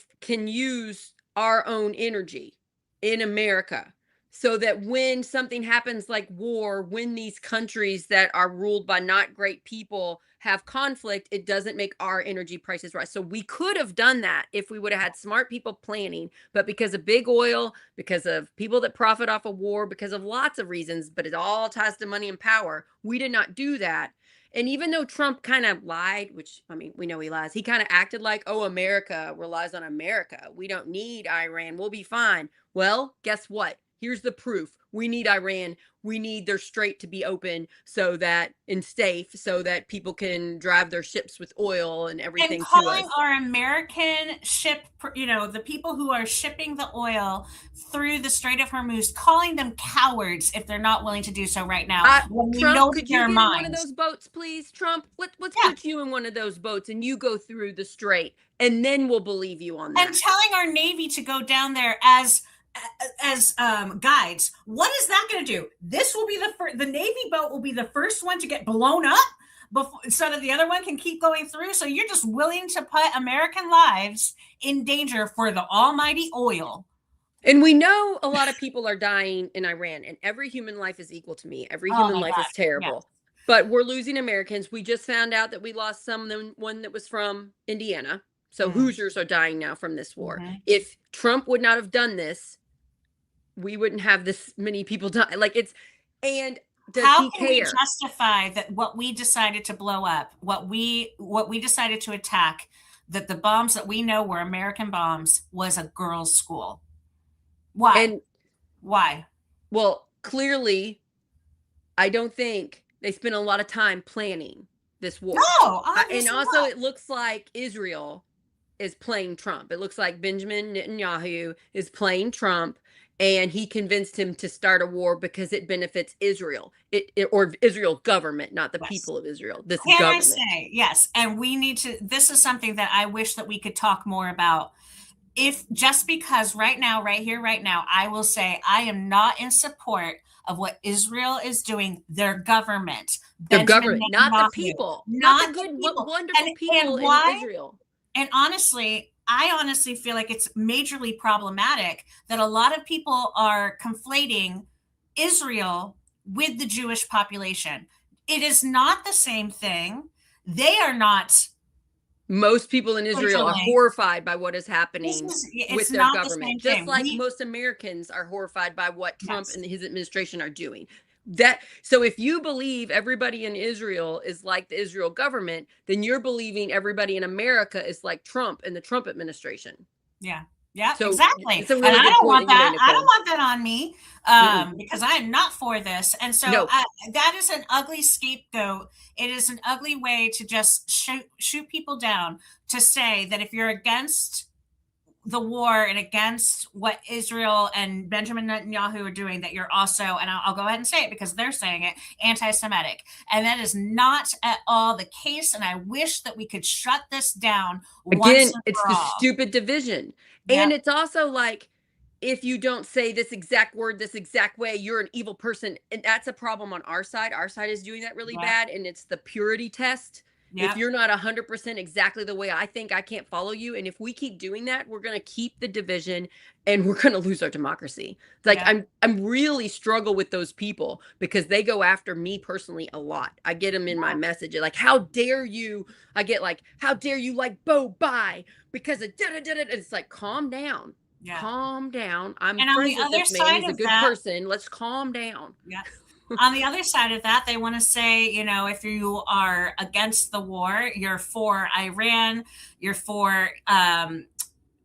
use our own energy in America. so that when something happens like war, when these countries that are ruled by not great people have conflict, it doesn't make our energy prices rise. So we could have done that if we would have had smart people planning, but because of big oil, because of people that profit off of war, because of lots of reasons, but it all ties to money and power, we did not do that. And even though Trump kind of lied, which I mean, we know he lies, he kind of acted like, oh, America relies on America. We don't need Iran. We'll be fine. Well, guess what? Here's the proof. We need Iran. We need their strait to be open so that and safe so that people can drive their ships with oil and And everything to calling us. our American the people who are shipping the oil through the Strait of Hormuz, calling them cowards if they're not willing to do so right now, when we Trump, know could you their get in one of minds. those boats, please? Trump, let's Yeah. put you in one of those boats and you go through the strait and then we'll believe you on And that. telling our Navy to go down there as guides. What is that going to do? This will be the Navy boat will be the first one to get blown up before, so that the other one can keep going through. So you're just willing to put American lives in danger for the almighty oil. And we know a lot of people are dying in Iran, and every human life is equal to me. Every Oh human my life God. is Yes. terrible. But we're losing Americans. We just found out that we lost one that was from Indiana. So Mm. Hoosiers are dying now from this war. Mm-hmm. If Trump would not have done this, we wouldn't have this many people die. Like it's, and does How he can we care? justify that what we decided to blow up, what we decided to attack, that the bombs that we know were American bombs was a girls' school? Why? And Why? well, clearly, I don't think they spent a lot of time planning this war. No, And obviously also, not. it looks like Israel is playing Trump. It looks like Benjamin Netanyahu is playing Trump, and he convinced him to start a war because it benefits Israel, or Israel's government, not the Yes. people of Israel. This Can I government. say yes? And we need to. This is something that I wish that we could talk more about. If just because right now, right here, right now, I will say I am not in support of what Israel is doing, their government, The Benjamin government, not the Netanyahu, people, not the not the good, people. wonderful And people in why? Israel. And honestly, I honestly feel like it's majorly problematic that a lot of people are conflating Israel with the Jewish population. It is not the same thing. They are not Most people in Israel are interlinked. horrified by what is happening It's with their not the government, same just thing. like most Americans are horrified by what Trump Yes. and his administration are doing. That so if you believe everybody in Israel is like the Israel government, then you're believing everybody in America is like Trump and the Trump administration. Yeah. Yeah, So exactly. it's a And really I good don't point want that you made, that. I don't Nicole. want that on me, Mm-mm. because I am not for this. And so No, that is an ugly scapegoat. It is an ugly way to just shoot people down, to say that if you're against the war and against what Israel and Benjamin Netanyahu are doing, that you're also, and I'll go ahead and say it because they're saying it, anti-Semitic. And that is not at all the case. And I wish that we could shut this down once again, and it's for the all. stupid division. And Yep. it's also like, if you don't say this exact word this exact way, you're an evil person. And that's a problem on our side. Our side is doing that really Yep. bad. And it's the purity test. If Yep. you're not 100% exactly the way I think, I can't follow you. And if we keep doing that, we're going to keep the division and we're going to lose our democracy. It's like Yep. I'm really struggle with those people because they go after me personally a lot. I get them in my message like, how dare you? I get like, how dare you like Bo Bye because of da da da da. It's like, calm down. Yeah. Calm down. I'm And on the friends with other this man. side He's a of good that, person. Let's calm down. yeah. On the other side of that, they want to say, if you are against the war, you're for Iran, you're for, and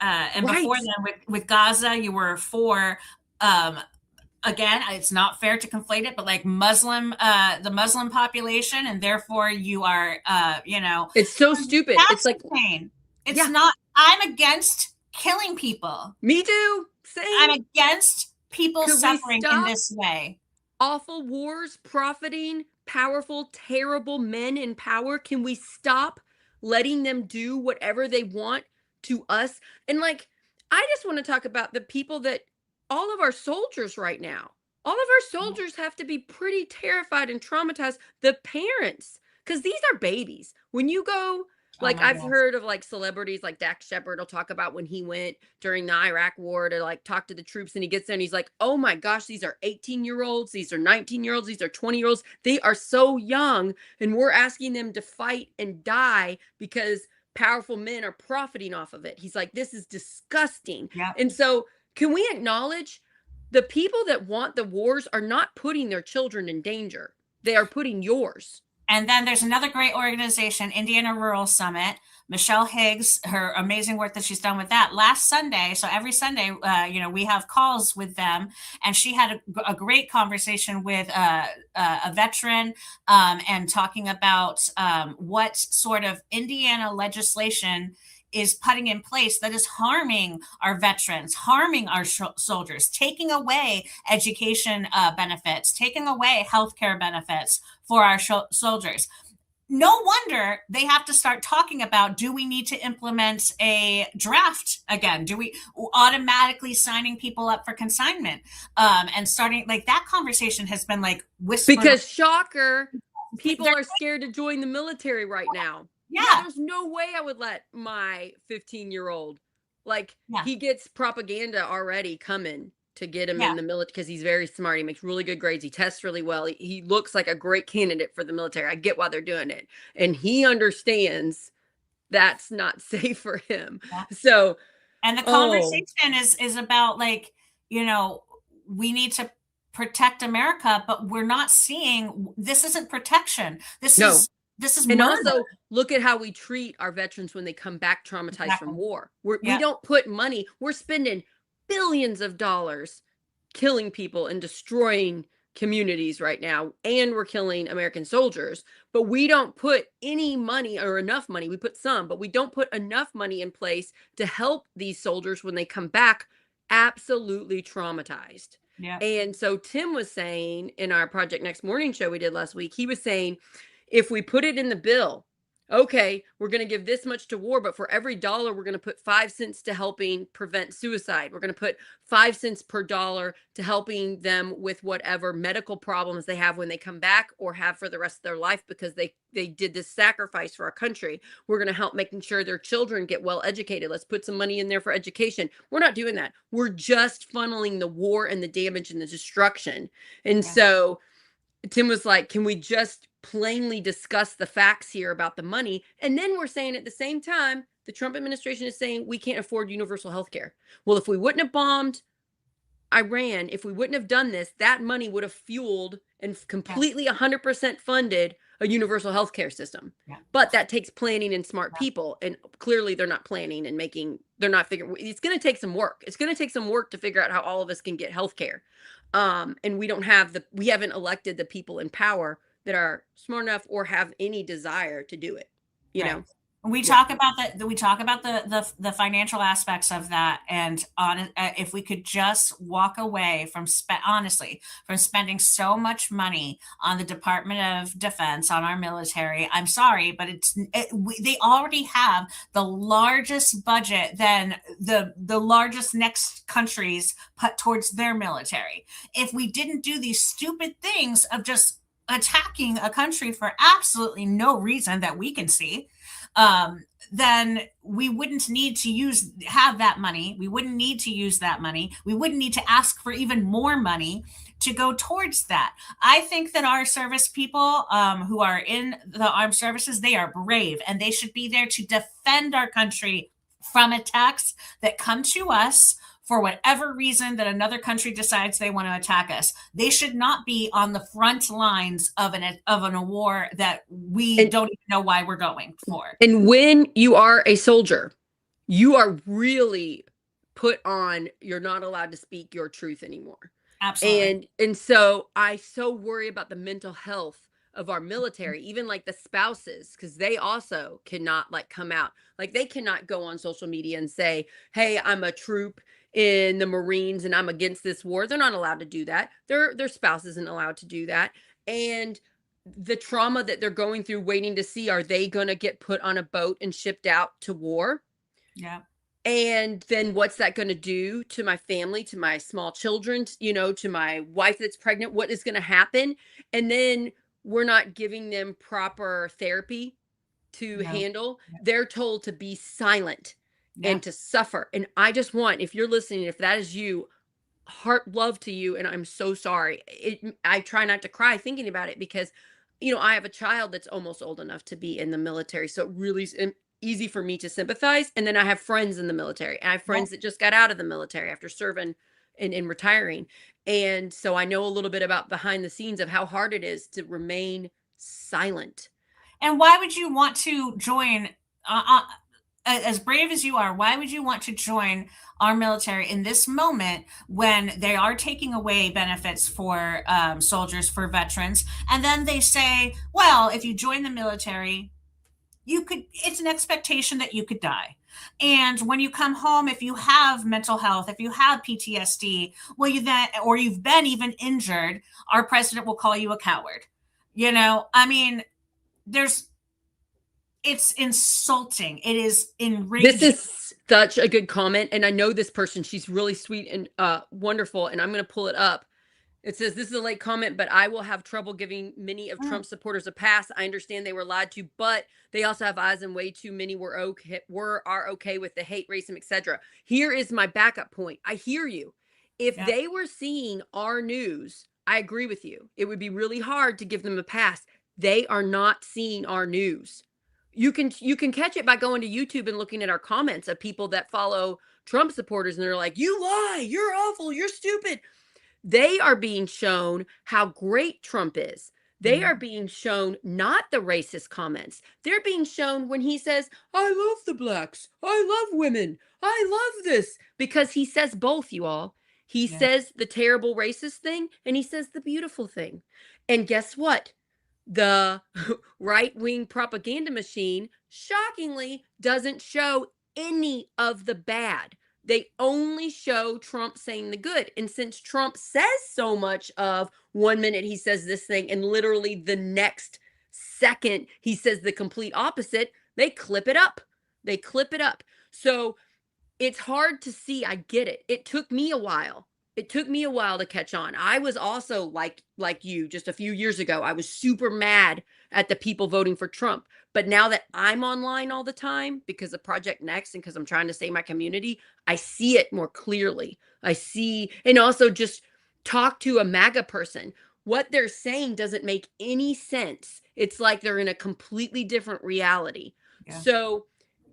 before Right. then with Gaza, you were for, again, it's not fair to conflate it, but like the Muslim population, and therefore you are, It's so stupid. It's that's like, insane. It's yeah, not, I'm against killing people. me too. I'm Same. against people Could we suffering in stop this way. awful wars, profiting, powerful, terrible men in power? Can we stop letting them do whatever they want to us? And like, I just want to talk about the people that all of our soldiers right now, all of our soldiers have to be pretty terrified and traumatized. The parents, because these are babies. When you go, Oh Like, my I've gosh. heard of, like, celebrities like Dax Shepard will talk about when he went during the Iraq war to, like, talk to the troops, and he gets there and he's like, "Oh my gosh, these are 18-year-olds, these are 19-year-olds, these are 20-year-olds. They are so young, and we're asking them to fight and die because powerful men are profiting off of it." He's like, "This is disgusting." Yep. And so, can we acknowledge the people that want the wars are not putting their children in danger. They are putting yours. And then there's another great organization, Indiana Rural Summit. Michelle Higgs, her amazing work that she's done with that last Sunday. So every Sunday, we have calls with them, and she had a great conversation with a veteran, and talking about what sort of Indiana legislation is putting in place that is harming our veterans, harming our soldiers, taking away education benefits, taking away healthcare benefits for our soldiers. No wonder they have to start talking about, do we need to implement a draft again? Do we automatically signing people up for consignment? And starting like that conversation has been like whispered. Because shocker, people They're, are scared to join the military right now. Yeah, yeah, there's no way I would let my 15-year-old, like, yeah, he gets propaganda already coming to get him yeah, in the military because he's very smart. He makes really good grades. He tests really well. He looks like a great candidate for the military. I get why they're doing it. And he understands that's not safe for him. yeah. So, And the oh, conversation is about like, you know, we need to protect America, but we're not seeing this isn't protection. This no. is this is And murder. also, look at how we treat our veterans when they come back traumatized from Exactly. war. We Yeah. don't put money, we're spending billions of dollars killing people and destroying communities right now. And we're killing American soldiers. But we don't put any money or enough money. We put some, but we don't put enough money in place to help these soldiers when they come back absolutely traumatized. Yeah. And so Tim was saying in our Project Next Morning show we did last week, he was saying, if we put it in the bill, okay, we're going to give this much to war, but for every dollar, we're going to put 5 cents to helping prevent suicide. We're going to put 5 cents per dollar to helping them with whatever medical problems they have when they come back or have for the rest of their life because they did this sacrifice for our country. We're going to help making sure their children get well educated. Let's put some money in there for education. We're not doing that. We're just funneling the war and the damage and the destruction. And Yeah. so Tim was like, can we just plainly discuss the facts here about the money? And then we're saying at the same time, the Trump administration is saying we can't afford universal health care. Well, if we wouldn't have bombed Iran, if we wouldn't have done this, that money would have fueled and Yeah. completely 100% funded a universal health care system. Yeah. But that takes planning and smart Yeah. people. And clearly they're not planning and they're not figuring, it's going to take some work. It's going to take some work to figure out how all of us can get health care. And we haven't elected the people in power that are smart enough or have any desire to do it, you Right. know? We Yeah. talk about we talk about the financial aspects of that, and on if we could just walk away from honestly from spending so much money on the Department of Defense on our military. I'm sorry, but they already have the largest budget than the largest next countries put towards their military. If we didn't do these stupid things of just attacking a country for absolutely no reason that we can see, then we wouldn't need to have that money. We wouldn't need to use that money. We wouldn't need to ask for even more money to go towards that. I think that our service people, who are in the armed services, they are brave and they should be there to defend our country from attacks that come to us for whatever reason that another country decides they want to attack us. They should not be on the front lines of a war that we And don't even know why we're going for. And when you are a soldier, you are really put on, you're not allowed to speak your truth anymore. Absolutely. And so I so worry about the mental health of our military, even like the spouses, because they also cannot like come out. Like they cannot go on social media and say, hey, I'm a troop in the Marines and I'm against this war. They're not allowed to do that. Their spouse isn't allowed to do that. And the trauma that they're going through waiting to see, are they going to get put on a boat and shipped out to war? Yeah. And then what's that going to do to my family, to my small children, to my wife that's pregnant? What is going to happen? And then we're not giving them proper therapy to No. handle, Yeah. they're told to be silent Yeah. and to suffer. And I just want, if you're listening, if that is you, heart love to you, and I'm so sorry. I try not to cry thinking about it because, I have a child that's almost old enough to be in the military, so it really is easy for me to sympathize. And then I have friends in the military, and I have Yeah. friends that just got out of the military after serving and retiring, and so I know a little bit about behind the scenes of how hard it is to remain silent. And why would you want to join? As brave as you are, why would you want to join our military in this moment when they are taking away benefits for soldiers, for veterans? And then they say, well, if you join the military, it's an expectation that you could die. And when you come home, if you have mental health, if you have PTSD, well, or you've been even injured, our president will call you a coward. I mean, there's it's insulting. It is This enraging. is such a good comment, and I know this person. She's really sweet and wonderful, and I'm going to pull it up. It says, "This is a late comment, but I will have trouble giving many of Mm, Trump's supporters a pass. I understand they were lied to, but they also have eyes, and way too many are okay with the hate, racism, etc." Here is my backup point. I hear you. If yeah, they were seeing our news, I agree with you. It would be really hard to give them a pass. They are not seeing our news. You can catch it by going to YouTube and looking at our comments of people that follow Trump supporters, and they're like, "You lie, you're awful, you're stupid." They are being shown how great Trump is. They mm, are being shown not the racist comments. They're being shown when he says, "I love the blacks. I love women. I love this." Because he says both, you all. He yeah, says the terrible racist thing, and he says the beautiful thing. And guess what? The right wing propaganda machine shockingly doesn't show any of the bad. They only show Trump saying the good. And since Trump says so much of 1 minute he says this thing, and literally the next second he says the complete opposite, they clip it up. They clip it up. So it's hard to see. I get it. It took me a while. It took me a while to catch on. I was also like you just a few years ago. I was super mad at the people voting for Trump. But now that I'm online all the time because of Project Next and because I'm trying to save my community, I see it more clearly. I see, and also just talk to a MAGA person. What they're saying doesn't make any sense. It's like they're in a completely different reality. yeah. So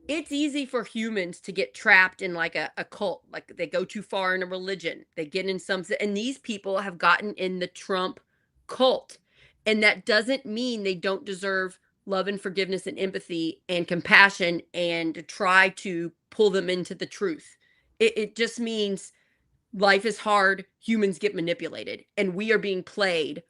it's easy for humans to get trapped in like a cult, like they go too far in a religion, they get in some, and these people have gotten in the Trump cult, and that doesn't mean they don't deserve love and forgiveness and empathy and compassion and to try to pull them into the truth. It just means life is hard, humans get manipulated, and we are being played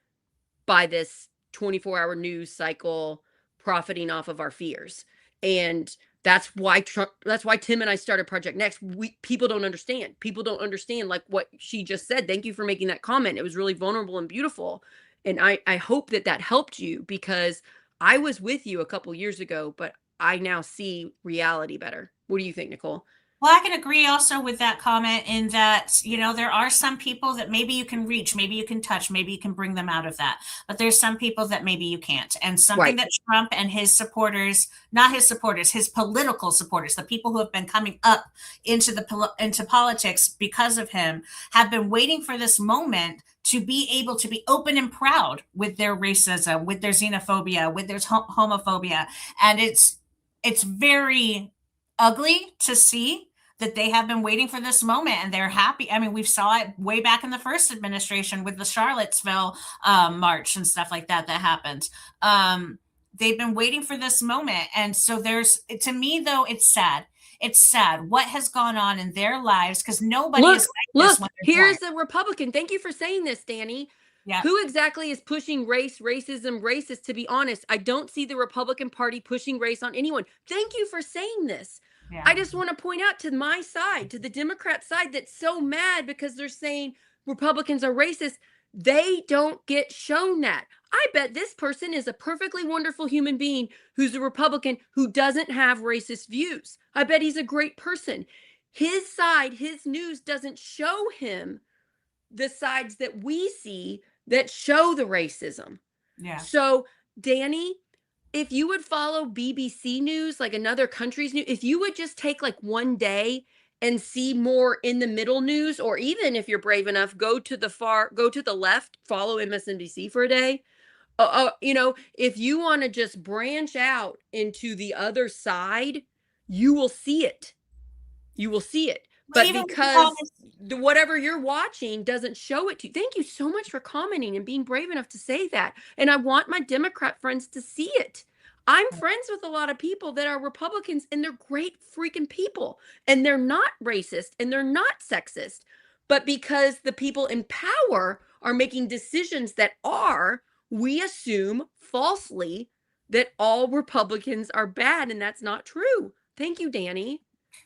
by this 24-hour news cycle profiting off of our fears. And that's why Tim and I started Project Next. We People don't understand. People don't understand like what she just said. Thank you for making that comment. It was really vulnerable and beautiful. And I hope that that helped you because I was with you a couple years ago, but I now see reality better. What do you think, Nicole? Well, I can agree also with that comment in that, there are some people that maybe you can reach, maybe you can touch, maybe you can bring them out of that. But there's some people that maybe you can't. And something Right. that Trump and his supporters, not his supporters, his political supporters, the people who have been coming up into politics because of him, have been waiting for this moment to be able to be open and proud with their racism, with their xenophobia, with their homophobia. And it's very ugly to see that they have been waiting for this moment and they're happy. I mean, we saw it way back in the first administration with the Charlottesville march and stuff like that happened. They've been waiting for this moment. And so to me, though, it's sad. It's sad what has gone on in their lives because nobody is Look, like this look, when they're born. here's the Republican. Thank you for saying this, Danny. Yeah. Who exactly is pushing race, racism, racist? To be honest, I don't see the Republican Party pushing race on anyone. Thank you for saying this. Yeah. I just want to point out to my side, to the Democrat side, that's so mad because they're saying Republicans are racist. They don't get shown that. I bet this person is a perfectly wonderful human being who's a Republican who doesn't have racist views. I bet he's a great person. His side, his news doesn't show him the sides that we see that show the racism. Yeah. So, Danny, if you would follow BBC News, like another country's news, if you would just take like one day and see more in the middle news, or even if you're brave enough, go to the left, follow MSNBC for a day. If you want to just branch out into the other side, you will see it. You will see it. Well, But even with all because whatever you're watching doesn't show it to you. Thank you so much for commenting and being brave enough to say that. And I want my Democrat friends to see it. I'm friends with a lot of people that are Republicans, and they're great freaking people. And they're not racist and they're not sexist. But because the people in power are making decisions that are, we assume falsely that all Republicans are bad. And that's not true. Thank you, Danny.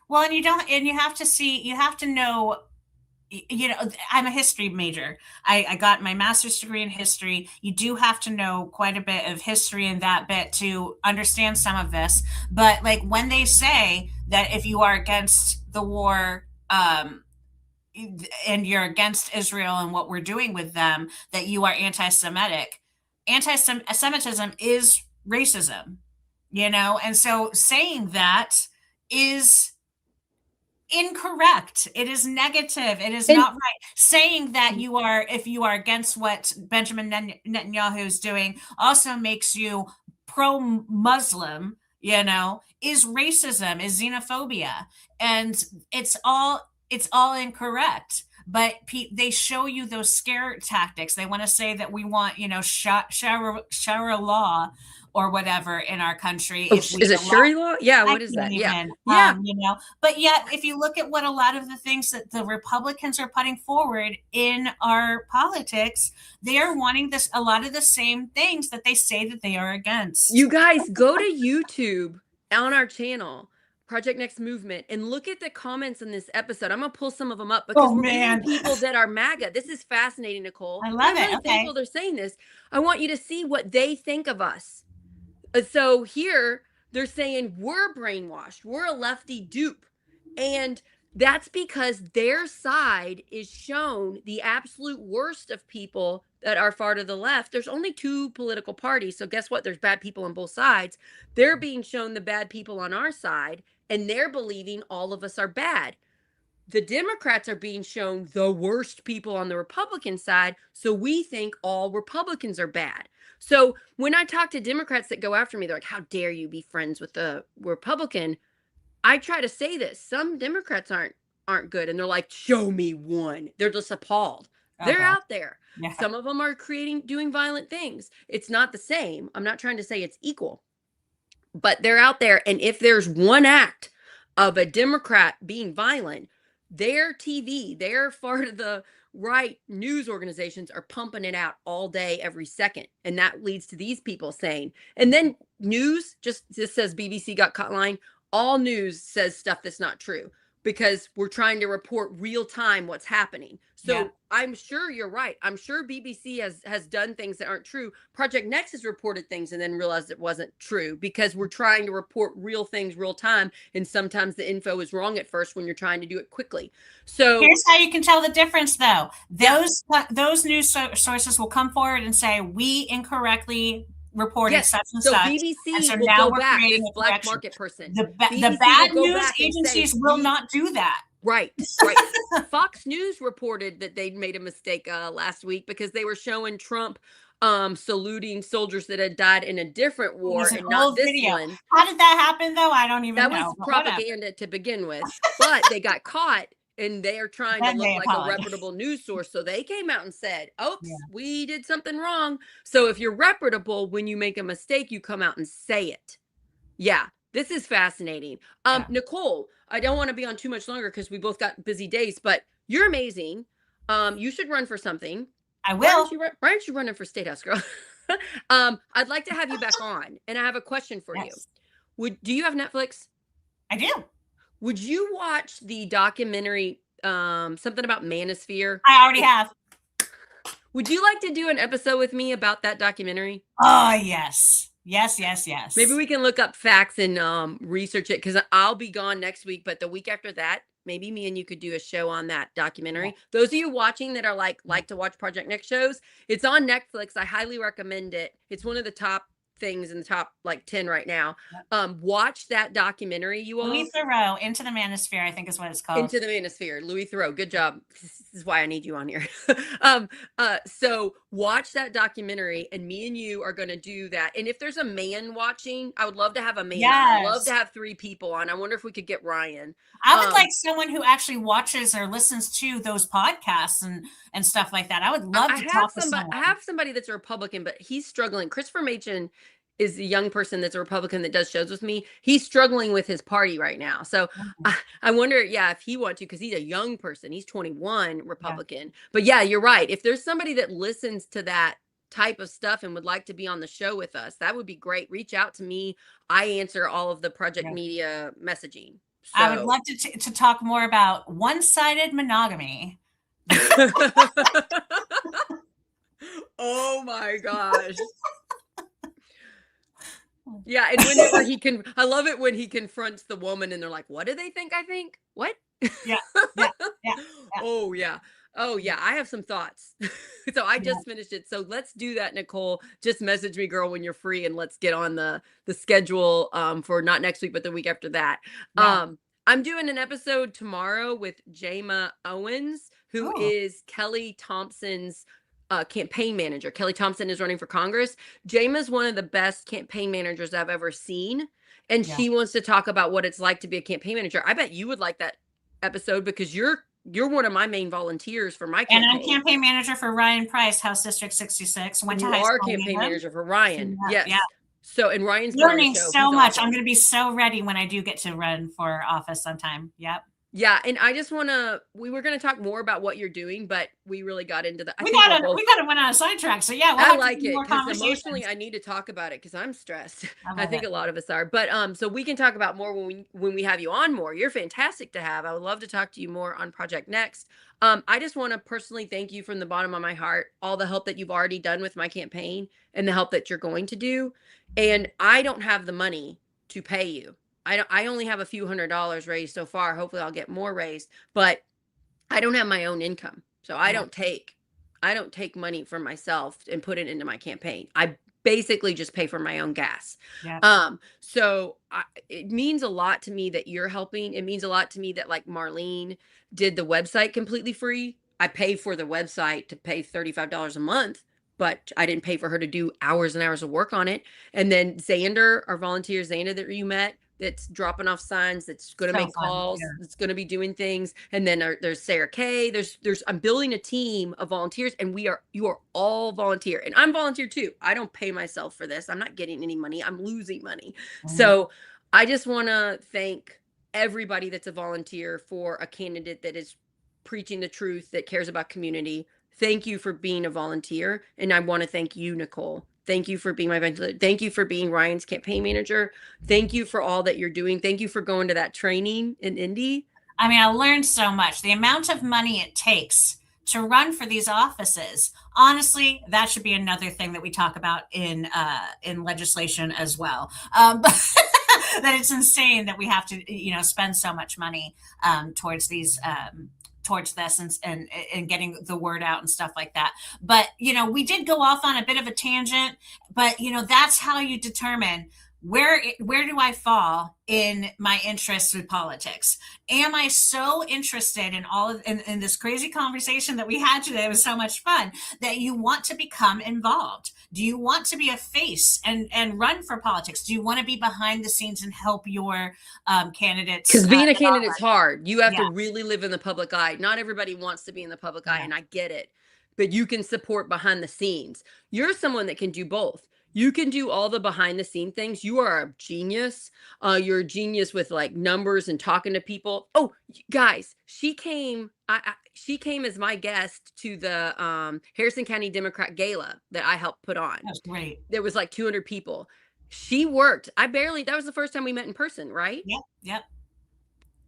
well, and you don't, and you have to see, you have to know, you know, I'm a history major. I got my master's degree in history. You do have to know quite a bit of history in that bit to understand some of this. But like when they say that if you are against the war, and you're against Israel and what we're doing with them, that you are anti-Semitic. Anti-Semitism is racism, you know, and so saying that is incorrect. It is negative. It is And not right. Saying that you are, if you are against what Benjamin Netanyahu is doing, also makes you pro-Muslim, you know, is racism, is xenophobia, and it's all incorrect. But they show you those scare tactics. They want to say that we want, you know, Sharia law or whatever in our country if we is it allow. Shuri law? Yeah, I what is can't that? Yeah. even, Yeah. you know, but yet, if you look at what a lot of the things that the Republicans are putting forward in our politics, they are wanting this, a lot of the same things that they say that they are against. You guys go to YouTube on our channel, Project Next Movement, and look at the comments in this episode. I'm gonna pull some of them up because Oh we're getting man, people that are MAGA. This is fascinating, Nicole. I And love I'm it. really Okay. thankful they're saying this. I want you to see what they think of us. So here they're saying we're brainwashed, we're a lefty dupe. And that's because their side is shown the absolute worst of people that are far to the left. There's only two political parties. So guess what? There's bad people on both sides. They're being shown the bad people on our side, and they're believing all of us are bad. The Democrats are being shown the worst people on the Republican side, so we think all Republicans are bad. So when I talk to Democrats that go after me, they're like, how dare you be friends with the Republican? I try to say this. Some Democrats aren't good, and they're like, show me one. They're just appalled. Oh They're god. out there. Yeah. Some of them are doing violent things. It's not the same. I'm not trying to say it's equal, but they're out there. And if there's one act of a Democrat being violent, their TV, their far to the right news organizations are pumping it out all day, every second. And that leads to these people saying, and then news just says BBC got caught lying. All news says stuff that's not true because we're trying to report real time what's happening. So Yeah. I'm sure you're right. I'm sure BBC has done things that aren't true. Project Next has reported things and then realized it wasn't true because we're trying to report real things real time, and sometimes the info is wrong at first when you're trying to do it quickly. So Here's how you can tell the difference, though. yeah, Those news sources will come forward and say we incorrectly reported yes. such and So such, and BBC so will now go we're back. creating This a black correction. market person. The BBC bad will go news back and agencies say, will not do that. right, right. Fox News reported that they'd made a mistake last week because they were showing Trump saluting soldiers that had died in a different It war was an and not old this video. one. How did that happen, though? I don't even That know. was But whatever. propaganda to begin with, but they got caught and they are trying to Then look they like a apologize. reputable news source. So they came out and said, Yeah. oops, we did something wrong. So if you're reputable, when you make a mistake, you come out and say it. Yeah, this is fascinating. Yeah. Nicole, I don't want to be on too much longer because we both got busy days, but you're amazing. You should run for something. I Why will. aren't you running for state house, girl? I'd like to have you back on, and I have a question for you. Yes, Do you have Netflix? I do. Would you watch the documentary something about Manosphere? I already have. Would you like to do an episode with me about that documentary? Oh, yes. Yes, yes, yes. Maybe we can look up facts and research it because I'll be gone next week, but the week after that, maybe me and you could do a show on that documentary. Yeah. Those of you watching that are like to watch Project Next shows, it's on Netflix. I highly recommend it. It's one of the top things in the top like 10 right now. Watch that documentary, you Louis all. Theroux, Into the Manosphere, I think is what it's called. Into the Manosphere, Louis Theroux. Good job. This is why I need you on here. So watch that documentary, and me and you are going to do that. And if there's a man watching, I would love to have a man on. I'd love to Yes. have 3 people on. I wonder if we could get Ryan. I would like someone who actually watches or listens to those podcasts and stuff like that. I would love to talk with I someone. have somebody that's a Republican, but he's struggling. Christopher Machen is a young person that's a Republican that does shows with me. He's struggling with his party right now. So Mhm. I wonder, yeah, if he wants to, because he's a young person. He's 21 Yeah, Republican. But yeah, you're right. If there's somebody that listens to that type of stuff and would like to be on the show with us, that would be great. Reach out to me. I answer all of the project yeah. media messaging. I would So love to talk more about one-sided monogamy. oh my gosh. Yeah, and whenever he can, I love it when he confronts the woman and they're like, "What do they think I think? What?" Yeah, yeah, yeah, yeah, Oh, yeah. Oh, yeah, I have some thoughts. So I yeah, just finished it. So let's do that, Nicole. Just message me, girl, when you're free, and let's get on the schedule, for not next week, but the week after that. yeah. I'm doing an episode tomorrow with Jama Owens, who Oh, is Kelly Thompson's, campaign manager. Kelly Thompson is running for Congress. Jama's one of the best campaign managers I've ever seen, and yeah. she wants to talk about what it's like to be a campaign manager. I bet you would like that episode because you're one of my main volunteers for my And I'm campaign. campaign manager for Ryan Price, House District 66. Went to You high are school campaign with him. manager for So, Ryan. yeah, yeah. Yes. So, and Ryan's been on the Learning show. so He's much. I'm awesome. going to be so ready when I do get to run for office sometime. Yep. Yeah, and I just want to we were going to talk more about what you're doing, but we really got into the I We think we're gotta both we gotta went on a sidetrack. So yeah, we'll I have to like do it more because emotionally conversations. I need to talk about it because I'm stressed. I I love think it. a lot of us are. But so we can talk about more when we have you on more. You're fantastic to have. I would love to talk to you more on Project Next. I just want to personally thank you from the bottom of my heart, all the help that you've already done with my campaign and the help that you're going to do. And I don't have the money to pay you. I only have a few $100s raised so far. Hopefully I'll get more raised, but I don't have my own income. So Yeah, I don't take money from myself and put it into my campaign. I basically just pay for my own gas. yeah. It means a lot to me that you're helping. It means a lot to me that like Marlene did the website completely free. I pay for the website to pay $35 a month, but I didn't pay for her to do hours and hours of work on it. And then Xander, our volunteer Xander that you met, that's dropping off signs, that's going to So make fun. calls, Yeah. that's going to be doing things. And then there's Sarah Kay. There's I'm building a team of volunteers, and you are all volunteer, and I'm volunteer too. I don't pay myself for this. I'm not getting any money. I'm losing money. Mhm. So I just want to thank everybody that's a volunteer for a candidate that is preaching the truth, that cares about community. Thank you for being a volunteer, and I want to thank you, Nicole. Thank you for being my volunteer. Thank you for being Ryan's campaign manager. Thank you for all that you're doing. Thank you for going to that training in Indy. I mean, I learned so much. The amount of money it takes to run for these offices. Honestly, that should be another thing that we talk about in legislation as well. That it's insane that we have to spend so much money towards these towards this and getting the word out and stuff like that. But we did go off on a bit of a tangent, but that's how you determine where do I fall in my interests with politics? Am I so interested in all of in this crazy conversation that we had today? It was so much fun that you want to become involved. Do you want to be a face and run for politics? Do you want to be behind the scenes and help your candidates? Because being a candidate's hard. You have Yeah, to really live in the public eye. Not everybody wants to be in the public eye, yeah, and I get it. But you can support behind the scenes. You're someone that can do both. You can do all the behind the scene things. You are a genius. You're a genius with like numbers and talking to people. Oh, guys, she came. She came as my guest to the Harrison County Democrat Gala that I helped put on. that's great. There was like 200 people. She worked. That was the first time we met in person, right? Yep, yep.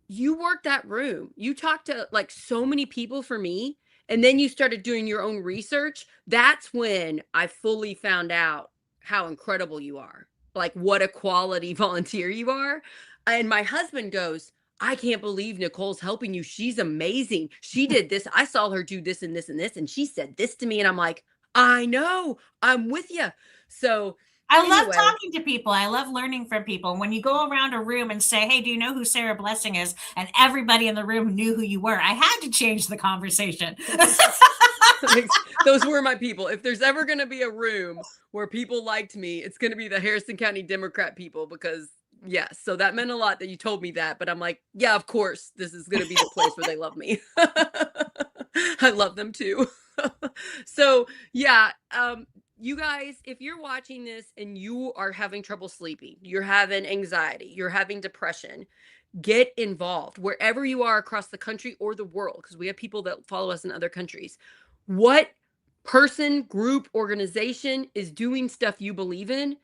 You worked that room. You talked to like so many people for me. And then you started doing your own research. That's when I fully found out how incredible you are. Like what a quality volunteer you are. And my husband goes, I can't believe Nicole's helping you. She's amazing. She did this. I saw her do this and this and this. And she said this to me. And I'm like, I know. I'm with you. So I love Anyway, talking to people. I love learning from people. When you go around a room and say, "Hey, do you know who Sarah Blessing is?" and everybody in the room knew who you were, I had to change the conversation. those were my people. If there's ever going to be a room where people liked me, it's going to be the Harrison County Democrat people because yes, so that meant a lot that you told me that, but I'm like, yeah, of course, this is going to be the place where they love me. I love them too. So, yeah, you guys, if you're watching this and you are having trouble sleeping, you're having anxiety, you're having depression, get involved wherever you are across the country or the world, because we have people that follow us in other countries. What person, group, organization is doing stuff you believe in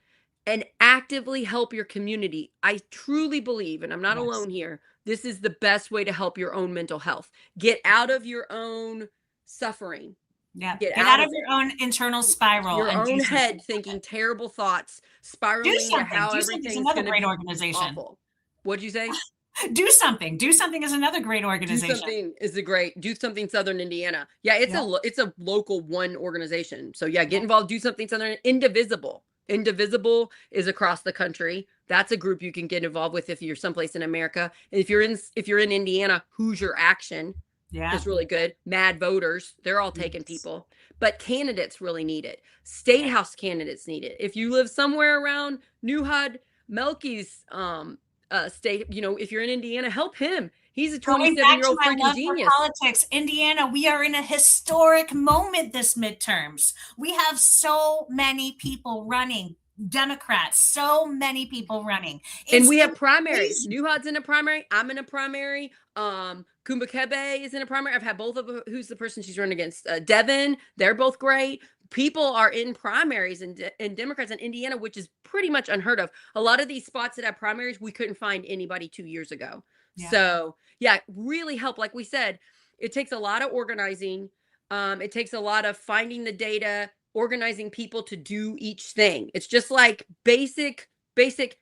and actively help your community? I truly believe, and I'm not Yes. alone here, this is the best way to help your own mental health. Get out of your own suffering, Yeah. get Get out out of of it. your own internal spiral Your and do own something head about thinking it. terrible thoughts, Do spiraling to something. how Do something is everything's another going to great be organization. awful. What'd you say? Do something. Do something is another great Do organization. something is a great do something Southern Indiana. Yeah, Yeah. it's a local one organization. So yeah, Yeah. get involved. Do something Southern. Indivisible. Indivisible is across the country. That's a group you can get involved with if you're someplace in America. If you're in Indiana, Who's Your Action Yeah. is really good. Mad Voters, they're all taking Yes. people, but candidates really need it. State Yeah. house candidates need it. If you live somewhere around New Hud, Melky's state, if you're in Indiana, help him. He's a Going 27 back year to old my freaking love for genius. politics, Indiana, we are in a historic moment this midterms. We have so many people running, Democrats, so many people running. And It's we have primaries. crazy. New Hud's in a primary. I'm in a primary. Kumbakebe is in a primary. I've had both of them. Who's the person she's running against? Devin. They're both great. People are in primaries and Democrats in Indiana, which is pretty much unheard of. A lot of these spots that have primaries, we couldn't find anybody 2 years ago. Yeah. So yeah, really help. Like we said, it takes a lot of organizing. It takes a lot of finding the data, organizing people to do each thing. It's just like basic,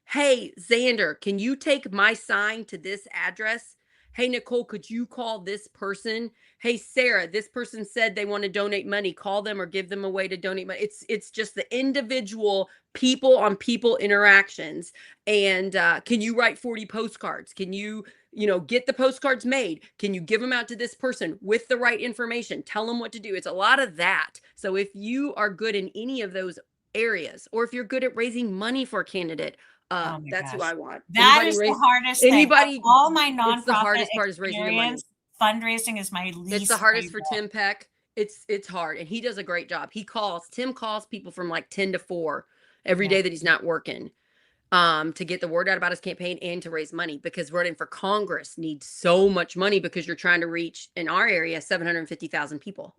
hey, Xander, can you take my sign to this address? Hey, Nicole, could you call this person? Hey, Sarah, this person said they want to donate money. Call them or give them a way to donate money. It's just the individual people on people interactions. And can you write 40 postcards? Can you get the postcards made? Can you give them out to this person with the right information? Tell them what to do. It's a lot of that. So if you are good in any of those areas, or if you're good at raising money for a candidate, Oh my that's who gosh. I want. That is the hardest thing. Of Anybody, all my it's the nonprofit hardest part is raising the money. experience, fundraising is my It's the least hardest for favorite. Tim Peck. It's hard, and he does a great job. Tim calls people from like 10 to 4 every Yeah. day that he's not working, to get the word out about his campaign and to raise money, because running for Congress needs so much money because you're trying to reach, in our area, 750,000 people.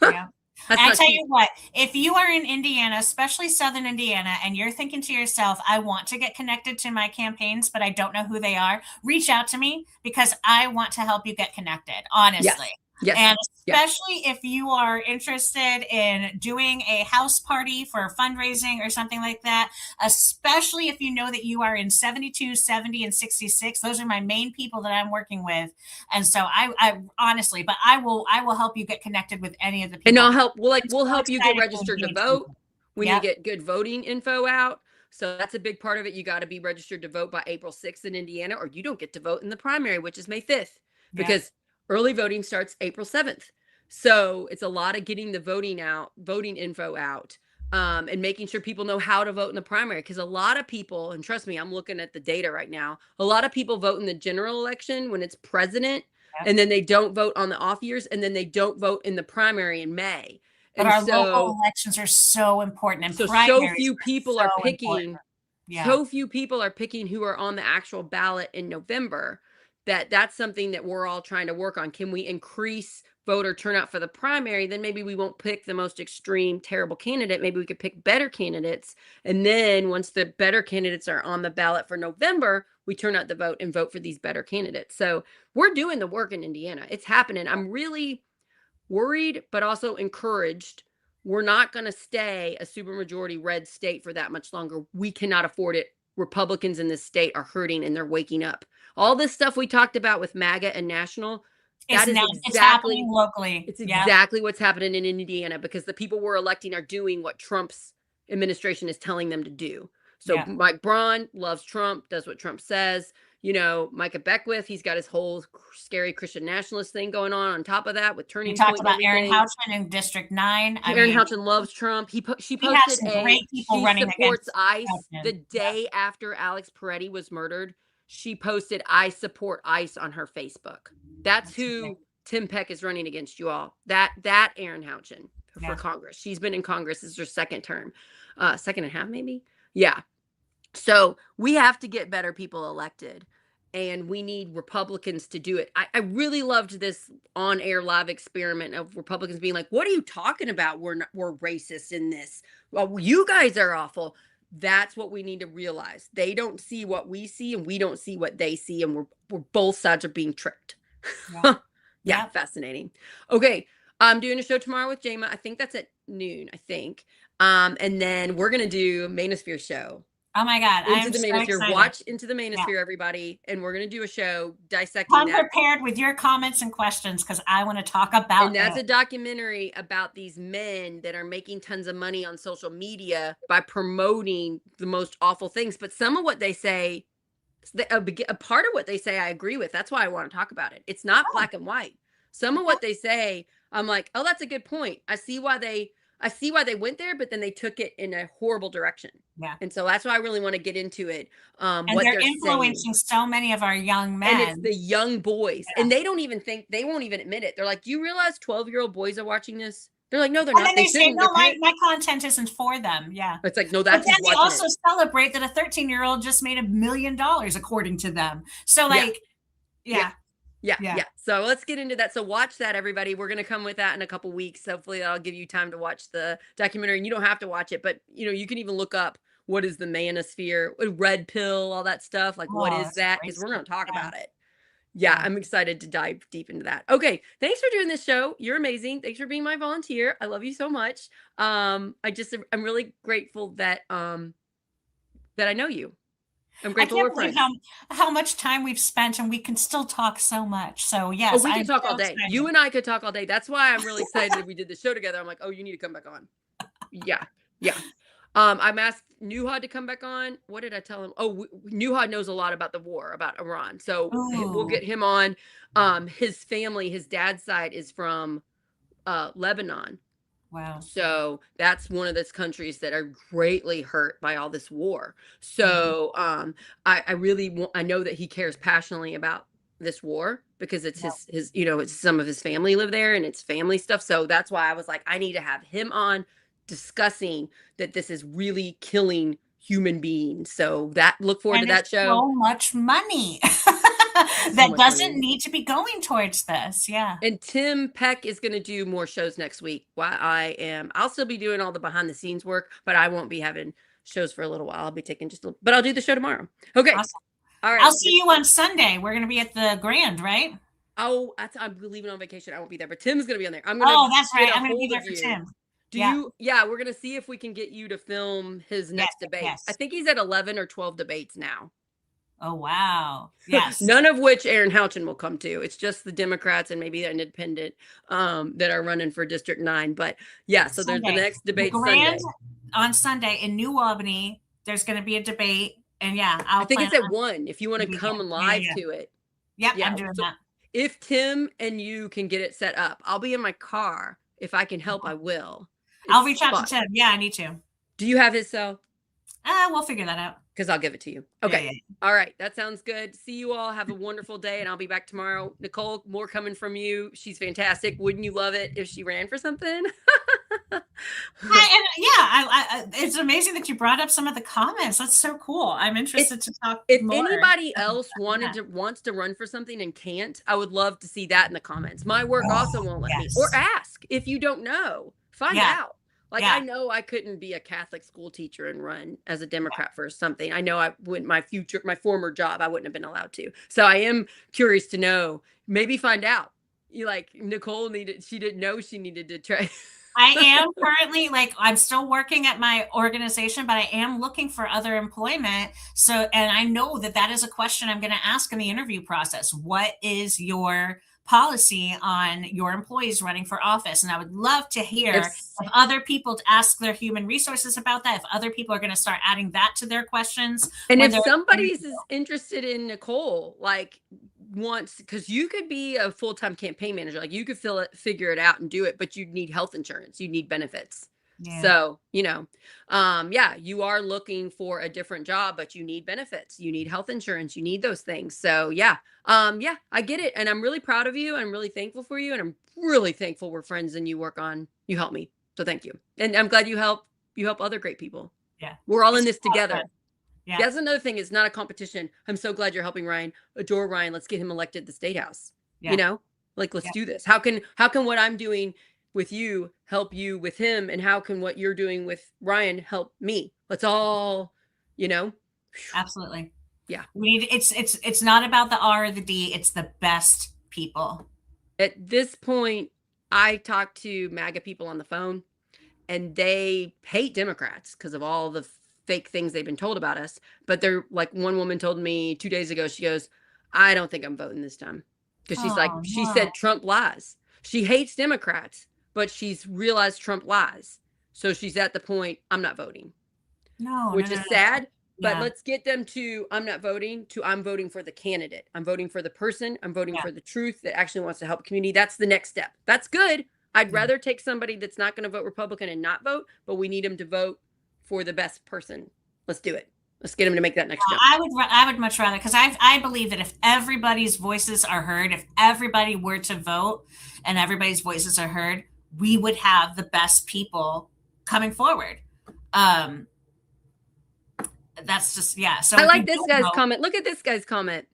Yeah. That's I not tell cheap. you what, if you are in Indiana, especially Southern Indiana, and you're thinking to yourself, I want to get connected to my campaigns, but I don't know who they are, reach out to me because I want to help you get connected, honestly. Yes. Yes. And Yeah. especially if you are interested in doing a house party for fundraising or something like that, especially if you know that you are in 72, 70, and 66. Those are my main people that I'm working with. And so I honestly, but I will help you get connected with any of the And people. I'll help. I'm We'll so help you get excited to registered to engage vote. people. We need to Yep. get good voting info out. So that's a big part of it. You got to be registered to vote by April 6th in Indiana, or you don't get to vote in the primary, which is May 5th, Yep. because early voting starts April 7th. So it's a lot of getting the voting info out, and making sure people know how to vote in the primary. Because a lot of people, and trust me, I'm looking at the data right now, a lot of people vote in the general election when it's president, Yep. and then they don't vote on the off years, and then they don't vote in the primary in May. But And our local elections are so important and so primaries few are people are so important. picking Yeah. who are on the actual ballot in November, that's something that we're all trying to work on. Can we increase voter turnout for the primary? Then maybe we won't pick the most extreme terrible candidate. Maybe we could pick better candidates, and then once the better candidates are on the ballot for November, we turn out the vote and vote for these better candidates. So we're doing the work in Indiana. It's happening. I'm really worried, but also encouraged. We're not going to stay a supermajority red state for that much longer. We cannot afford it. Republicans in this state are hurting and they're waking up. All this stuff we talked about with MAGA and national, It's that is now it's happening exactly locally. it's Yeah. exactly what's happening in Indiana, because the people we're electing are doing what Trump's administration is telling them to do. So Yeah. Mike Braun loves Trump, does what Trump says. Micah Beckwith, he's got his whole scary Christian nationalist thing going on top of that with You Turning talked Point and about Aaron everything. Houchin in District 9. I Aaron mean, Houchin loves Trump. She we have posted some great people she running supports against ICE the Houchin. Yeah. day after Alex Peretti was murdered. She posted, "I support ICE" on her Facebook. That's That's who great. Tim Peck is running against, you all. That Aaron Houchin for Yeah. Congress. She's been in Congress. This is her second term. Second and a half, maybe. Yeah. So we have to get better people elected, and we need Republicans to do it. I really loved this on-air live experiment of Republicans being like, "What are you talking about? We're racist in this. Well, you guys are awful." That's what we need to realize. They don't see what we see, and we don't see what they see, and we're both sides are being tricked. Yeah. Yeah, Yeah. fascinating. Okay, I'm doing a show tomorrow with Jama. I think that's at noon. I think. And then we're gonna do Manosphere show. Oh my God. I Into am the so Manosphere. excited. Watch Into the Yeah. Manosphere, everybody. And we're going to do a show dissecting Come that. prepared with your comments and questions because I want to talk about And that's it. a documentary about these men that are making tons of money on social media by promoting the most awful things. But some of what they say, a part of what they say, I agree with. That's why I want to talk about it. It's not Oh, black and white. Some of what they say, I'm like, oh, that's a good point. I see why they went there, but then they took it in a horrible direction. yeah. And so that's why I really want to get into it. And What they're they're saying. influencing so many of our young And it's men. the young boys. Yeah. And they won't even admit it. They're like, "Do you realize 12-year-old boys are watching this?" They're like, "No, they're And not. then They they say, shouldn't. no, Their my, parents." my content isn't for them. Yeah. It's like, no, But that's then who's they watching also it. celebrate that a 13-year-old just made $1 million according to them. So Yeah. like, yeah. Yeah. So let's get into that. So watch that, everybody. We're gonna come with that in a couple weeks. Hopefully that'll give you time to watch the documentary. And you don't have to watch it, but you can even look up what is the manosphere, red pill, all that stuff. Like, what Oh, is that's that? great Because we're gonna stuff. talk Yeah. about it. Yeah, Yeah. I'm excited to dive deep into that. Okay, thanks for doing this show. You're amazing. Thanks for being my volunteer. I love you so much. I'm really grateful that I know you. I'm I grateful can't we're believe friends. how much time we've spent and we can still talk so much. So Oh, yes, we I'm could talk so all day. excited. You and I could talk all day. That's why I'm really excited that we did the show together. I'm like, oh, you need to come back on. Yeah, yeah. I'm asked Nuhad to come back on. What did I tell him? Oh, Nuhad knows a lot about the war, about Iran. So we'll Ooh, get him on. His family, his dad's side is from Lebanon. wow. So that's one of those countries that are greatly hurt by all this war. Mhm. So I know that he cares passionately about this war because it's Yeah. his it's some of his family live there and it's family stuff. So that's why I was like, I need to have him on discussing that this is really killing human beings. So look forward to And that it's show. so much money So that much doesn't money. need to be going towards this. Yeah. And Tim Peck is going to do more shows next week. I'll still be doing all the behind the scenes work, but I won't be having shows for a little while. I'll be taking but I'll do the show tomorrow. Okay. Awesome. All right. I'll see you on Sunday. We're going to be at the Grand, right? Oh, I'm leaving on vacation. I won't be there, but Tim's going to be on there. Oh, that's right. Get a I'm going to be hold there of for you. Tim. Yeah, we're going to see if we can get you to film his next debate. Yes. I think he's at 11 or 12 debates now. Oh, wow. Yes. None of which Aaron Houchin will come to. It's just the Democrats and maybe the independent that are running for District 9. But yeah, so there's the next debate Sunday. On Sunday in New Albany, there's going to be a debate. And yeah, I think it's at 1 if you want to come live to it. Yep, I'm doing that. If Tim and you can get it set up, I'll be in my car. If I can help, I will. I'll reach out to Tim. Yeah, I need to. Do you have his cell? We'll figure that out. Because I'll give it to you. Okay. Yeah. All right. That sounds good. See you all. Have a wonderful day, and I'll be back tomorrow. Nicole, more coming from you. She's fantastic. Wouldn't you love it if she ran for something? It's amazing that you brought up some of the comments. That's so cool. I'm interested to talk if more. Anybody else wants to run for something and can't, I would love to see that in the comments. My work also won't let me. Or ask if you don't know. Find out. I know I couldn't be a Catholic school teacher and run as a Democrat for something. I know I wouldn't, my former job, I wouldn't have been allowed to. So I am curious to know, maybe find out. Nicole she didn't know she needed to try. I am currently I'm still working at my organization, but I am looking for other employment. So, and I know that is a question I'm going to ask in the interview process. What is your policy on your employees running for office. And I would love to hear If if other people to ask their human resources about that, if other people are going to start adding that to their questions And when if they're somebody's is interested in Nicole, like wants, because you could be a full-time campaign manager, like you could figure it out and do it, but you'd need health insurance, you need benefits. yeah, So, yeah, you are looking for a different job, but you need benefits, you need health insurance, you need those things. So yeah, I get it. And I'm really proud of you. I'm really thankful for you. And I'm really thankful we're friends and you help me. So thank you. And I'm glad you help other great people. yeah, We're all in it's this a lot of together. fun. Yeah, That's another thing. It's not a competition. I'm so glad you're helping Ryan. Adore Ryan. Let's get him elected the state house. You yeah, know, like let's yeah, do this. How can what I'm doing with you help you with him, and how can what you're doing with Ryan help me? Let's all, you know, absolutely. yeah. We need it's not about the R or the D, it's the best people. At this point, I talk to MAGA people on the phone, and they hate Democrats because of all the fake things they've been told about us. But they're like, one woman told me 2 days ago, she goes, I don't think I'm voting this time. Because she's like, Oh she no. said Trump lies. She hates Democrats, but she's realized Trump lies. So she's at the point, I'm not voting, No, no, which no, is no. sad. But Yeah, let's get them to I'm not voting to I'm voting for the candidate. I'm voting for the person. I'm voting yeah, for the truth that actually wants to help the community. That's the next step. That's good. I'd yeah. rather take somebody that's not going to vote Republican and not vote, but we need them to vote for the best person. Let's do it. Let's get them to make that next jump. I would much rather, because I believe that if everybody's voices are heard, if everybody were to vote and everybody's voices are heard, we would have the best people coming forward. Um, that's just yeah. So I if like you this don't guy's vote, comment. Look at this guy's comment.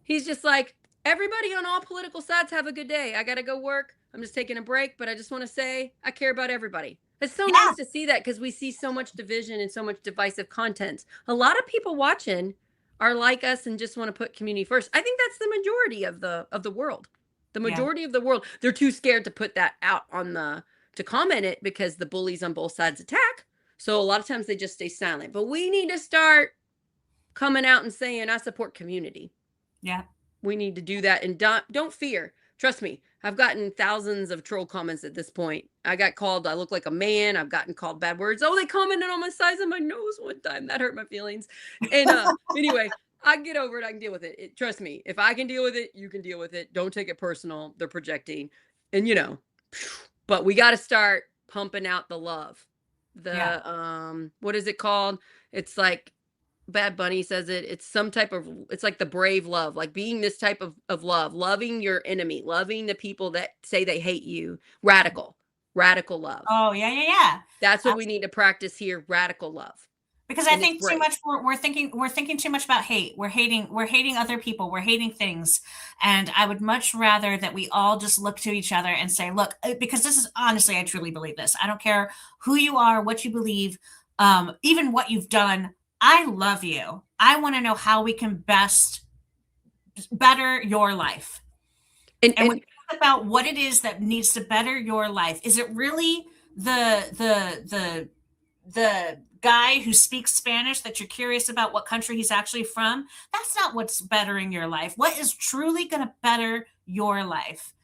He's just like, everybody on all political sides have a good day. I got to go work. I'm just taking a break, but I just want to say I care about everybody. It's so yeah, nice to see that because we see so much division and so much divisive content. A lot of people watching are like us and just want to put community first. I think that's the majority of the world. The yeah, majority of the world, they're too scared to put that out on the to comment it because the bullies on both sides attack. So a lot of times they just stay silent. But we need to start coming out and saying I support community. yeah. We need to do that, and don't fear. Trust me, I've gotten thousands of troll comments at this point. I got called I look like a man. I've gotten called bad words. Oh, they commented on my size of my nose one time. That hurt my feelings. And anyway, I can get over it. I can deal with it. Trust me. If I can deal with it, you can deal with it. Don't take it personal. They're projecting. And but we got to start pumping out the love. Yeah. The what is it called? It's like Bad Bunny says it. It's some type of it's like the brave love, like being this type of love, loving your enemy, loving the people that say they hate you. Radical love. Oh, yeah, yeah, yeah. That's what we need Absolutely. to practice here, radical love. Because I And it's think too brave. much we're thinking too much about hate. We're hating other people. We're hating things. And I would much rather that we all just look to each other and say, look, because this is honestly, I truly believe this. I don't care who you are, what you believe, even what you've done. I love you. I want to know how we can best better your life. And And when you think about what it is that needs to better your life, is it really the guy who speaks Spanish that you're curious about what country he's actually from? That's not what's bettering your life. What is truly going to better your life?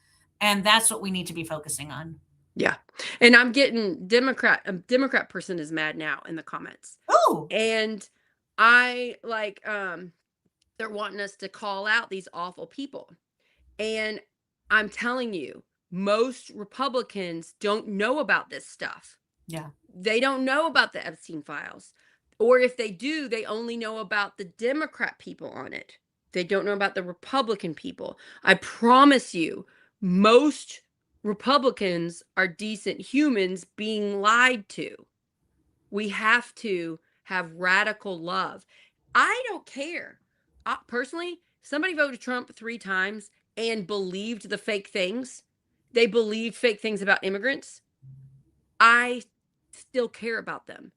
And that's what we need to be focusing on. yeah. And I'm getting a Democrat person is mad now in the comments. Oh, And I like they're wanting us to call out these awful people. And I'm telling you, most Republicans don't know about this stuff. yeah. They don't know about the Epstein files. Or if they do, they only know about the Democrat people on it. They don't know about the Republican people. I promise you, most Republicans are decent humans being lied to. We have to have radical love. I don't care. Personally, somebody voted Trump 3 times and believed the fake things. They believed fake things about immigrants. I still care about them.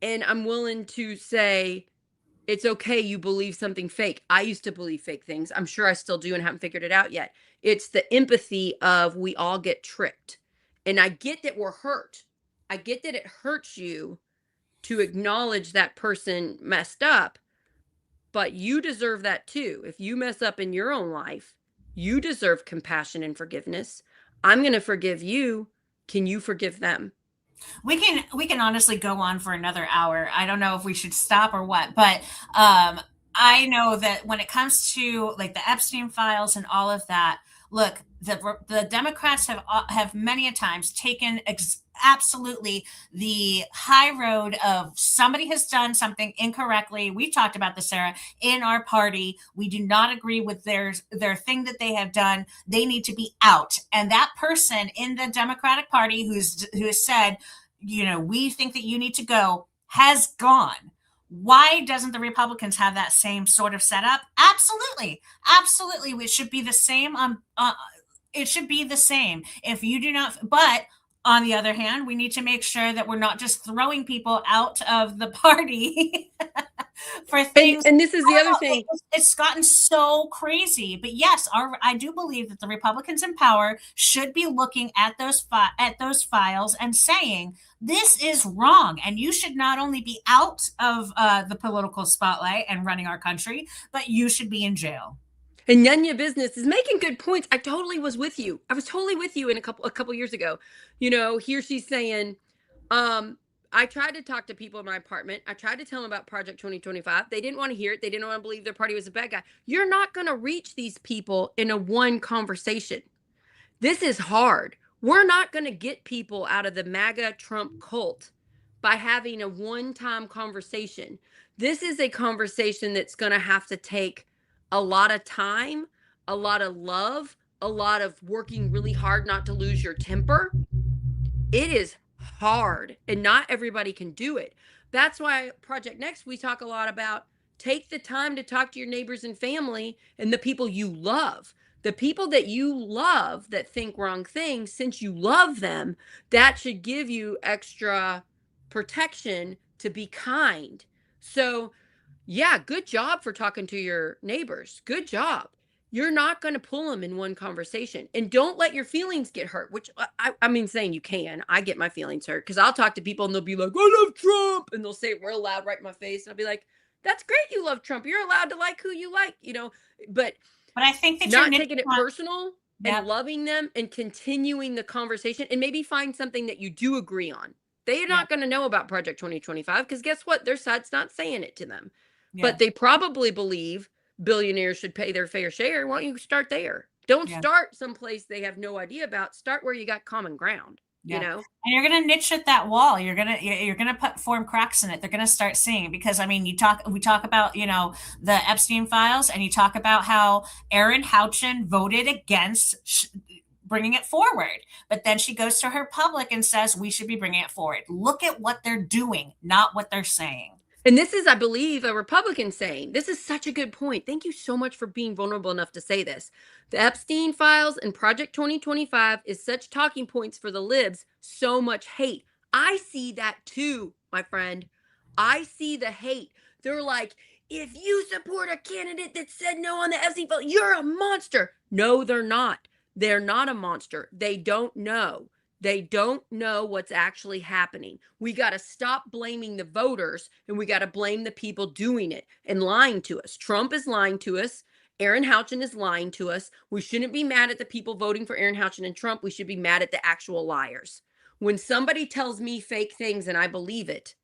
And I'm willing to say it's okay you believe something fake. I used to believe fake things. I'm sure I still do and haven't figured it out yet. It's the empathy of we all get tricked. And I get that we're hurt. I get that it hurts you to acknowledge that person messed up, but you deserve that too. If you mess up in your own life, You deserve compassion and forgiveness. I'm going to forgive you. Can you forgive them? We can honestly go on for another hour. I don't know if we should stop or what, but um I know that when it comes to like the Epstein files and all of that, look, the Democrats have many a times taken absolutely the high road of somebody has done something incorrectly. We've talked about this, Sarah, in our party. We do not agree with their thing that they have done. They need to be out. And that person in the Democratic Party who has said, we think that you need to go, has gone. Why doesn't the Republicans have that same sort of setup? Absolutely. Absolutely. It should be the same. It should be the same. If you do not, but on the other hand, we need to make sure that we're not just throwing people out of the party for And things. and this is I the don't other know. thing. It's gotten so crazy. But yes, I do believe that the Republicans in power should be looking at those files and saying this is wrong, and you should not only be out of the political spotlight and running our country, but you should be in jail. And Nanya Business is making good points. I totally was with you. I was totally with you in a couple years ago. Here she's saying, um, I tried to talk to people in my apartment. I tried to tell them about Project 2025. They didn't want to hear it. They didn't want to believe their party was a bad guy. You're not going to reach these people in a one conversation. This is hard. We're not going to get people out of the MAGA Trump cult by having a one time conversation. This is a conversation that's going to have to take a lot of time, a lot of love, a lot of working really hard not to lose your temper. It is hard, and not everybody can do it. That's why Project Next, we talk a lot about take the time to talk to your neighbors and family and the people you love. The people that you love that think wrong things, since you love them, that should give you extra protection to be kind. So, yeah, good job for talking to your neighbors. Good job. You're not going to pull them in one conversation, and don't let your feelings get hurt, which I mean, saying you can. I get my feelings hurt because I'll talk to people and they'll be like, I love Trump. And they'll say it real loud right in my face. And I'll be like, that's great. You love Trump. You're allowed to like who you like, but But I think that you're not nitpicking taking it on. personal and Yep. loving them and continuing the conversation and maybe find something that you do agree on. They're Yep. not going to know about Project 2025 because guess what? Their side's not saying it to them. Yeah. But they probably believe billionaires should pay their fair share. Why don't you start there? Don't Yeah. start someplace they have no idea about. Start where you got common ground, you Yeah. know? And you're gonna niche at that wall. You're gonna put form cracks in it. They're gonna start seeing, because I mean, we talk about the Epstein files, and you talk about how Erin Houchin voted against bringing it forward, but then she goes to her public and says we should be bringing it forward. Look at what they're doing, not what they're saying. And this is, I believe, a Republican saying. This is such a good point. Thank you so much for being vulnerable enough to say this. The Epstein files and Project 2025 is such talking points for the libs, so much hate. I see that too, my friend. I see the hate. They're like, if you support a candidate that said no on the Epstein file, you're a monster. No, they're not. They're not a monster. They don't know. They don't know what's actually happening. We got to stop blaming the voters, and we got to blame the people doing it and lying to us. Trump is lying to us. Erin Houchin is lying to us. We shouldn't be mad at the people voting for Erin Houchin and Trump. We should be mad at the actual liars. When somebody tells me fake things and I believe it,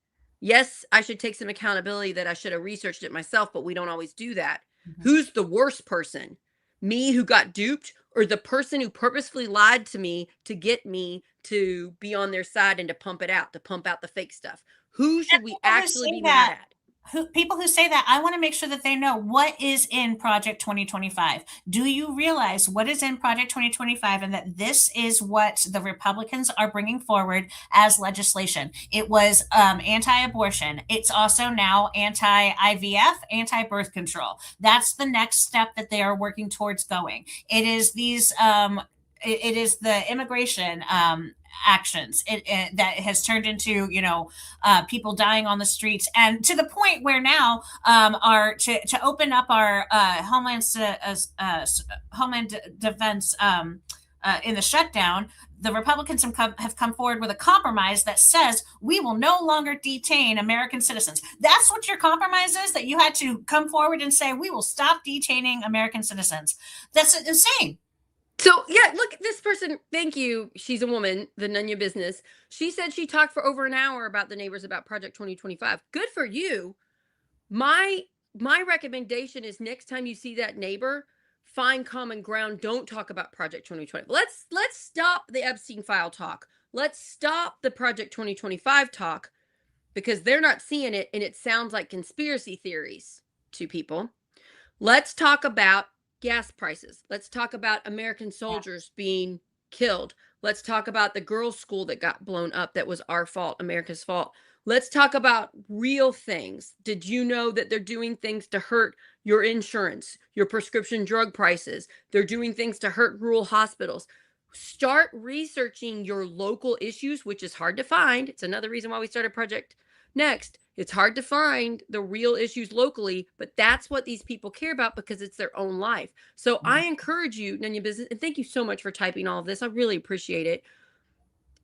yes, I should take some accountability that I should have researched it myself, but we don't always do that. Mhm. Who's the worst person? Me who got duped, or the person who purposefully lied to me to get me to be on their side and to pump it out, to pump out the fake stuff? Who And should we actually be mad that at? people who say that, I want to make sure that they know what is in Project 2025. Do you realize what is in Project 2025, and that this is what the Republicans are bringing forward as legislation? It was anti-abortion. It's also now anti-IVF, anti-birth control. That's the next step that they are working towards going. It is these. It is the immigration actions that has turned into people dying on the streets, and to the point where now are to open up our homeland defense in the shutdown, the Republicans have come forward with a compromise that says we will no longer detain American citizens. That's what your compromise is, that you had to come forward and say, we will stop detaining American citizens. That's insane. So yeah, look, this person, thank you. She's a woman, the none your business. She said she talked for over an hour about the neighbors about Project 2025. Good for you. My my recommendation is next time you see that neighbor, find common ground. Don't talk about Project 2020. Let's stop the Epstein file talk. Let's stop the Project 2025 talk because they're not seeing it and it sounds like conspiracy theories to people. Let's talk about gas prices. Let's talk about American Yeah. soldiers being killed. Let's talk about the girls' school that got blown up that was our fault, America's fault. Let's talk about real things. Did you know that they're doing things to hurt your insurance, your prescription drug prices? They're doing things to hurt rural hospitals. Start researching your local issues, which is hard to find. It's another reason why we started Project Next. It's hard to find the real issues locally, but that's what these people care about because it's their own life. So I encourage you, none of your business, and thank you so much for typing all of this. I really appreciate it.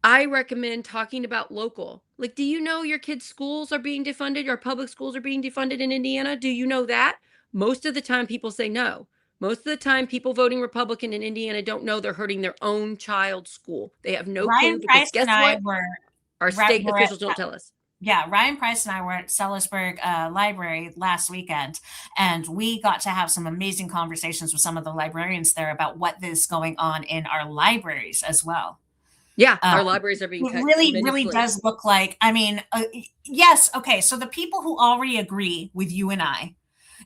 I recommend talking about local. Like, do you know your kids' schools are being defunded? Your public schools are being defunded in Indiana? Do you know that? Most of the time, people say no. Most of the time, people voting Republican in Indiana don't know they're hurting their own child's school. They have no clue Ryan because Price and guess I what? were Our right. state We're at officials don't tell us. Yeah, Ryan Price and I were at Sellersburg Library last weekend, and we got to have some amazing conversations with some of the librarians there about what is going on in our libraries as well. Yeah, Um, our libraries are being it cut really, really tremendously. does look like, I mean, yes, okay, so the people who already agree with you and I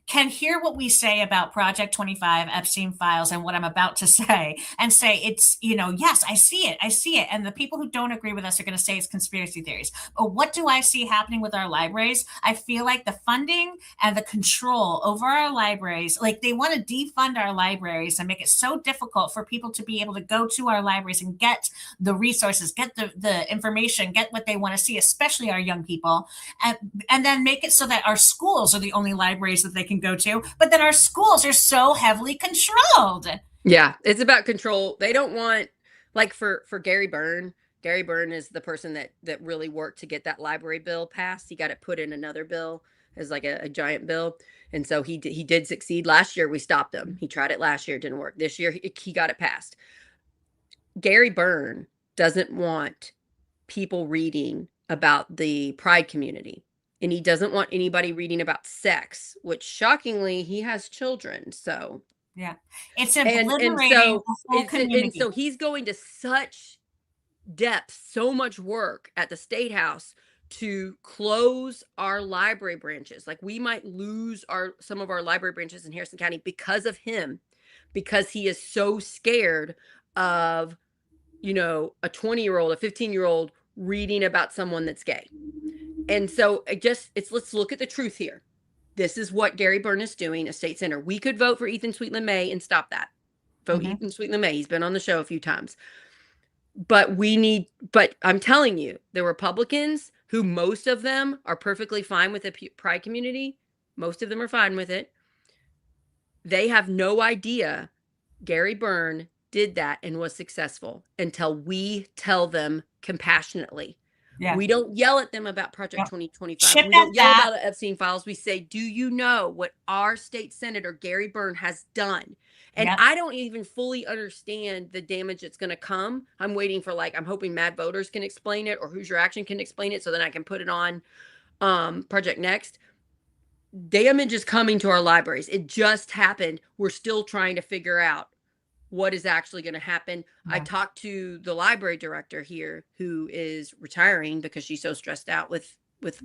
can hear what we say about Project 25, Epstein files, and what I'm about to say, and say it's, yes, I see it. I see it. And the people who don't agree with us are going to say it's conspiracy theories. But what do I see happening with our libraries? I feel like the funding and the control over our libraries, like they want to defund our libraries and make it so difficult for people to be able to go to our libraries and get the resources, get the information, get what they want to see, especially our young people, and, and then make it so that our schools are the only libraries that they can go to, but then our schools are so heavily controlled. Yeah, it's about control. They don't want like for Gary Byrne. Gary Byrne is the person that really worked to get that library bill passed. He got it put in another bill as like a giant bill, and so he did succeed. Last year we stopped him. He tried it last year, it didn't work. This year he got it passed. Gary Byrne doesn't want people reading about the pride community. And he doesn't want anybody reading about sex, which shockingly he has children. So Yeah, it's and obliterating so the whole it's and community. so he's going to such depth, so much work at the state house to close our library branches. Like we might lose our some of our library branches in Harrison County because of him, because he is so scared of a 20-year-old, a 15-year-old reading about someone that's gay. And so let's look at the truth here. This is what Gary Byrne is doing, a state senator. We could vote for Ethan Sweetland May and stop that. Vote Mm-hmm. Ethan Sweetland May. He's been on the show a few times. But I'm telling you, the Republicans, who most of them are perfectly fine with the pride community, most of them are fine with it. They have no idea Gary Byrne did that and was successful until we tell them compassionately. Yeah. We don't yell at them about Project Yep. 2025. Chip We at don't yell that. about the Epstein files. We say, do you know what our state senator, Gary Byrne, has done? And Yep. I don't even fully understand the damage that's going to come. I'm waiting for I'm hoping Mad Voters can explain it or Who's Your Action can explain it so then I can put it on Project Next. Damage is coming to our libraries. It just happened. We're still trying to figure out what is actually going to happen. I Yeah. talked to the library director here who is retiring because she's so stressed out with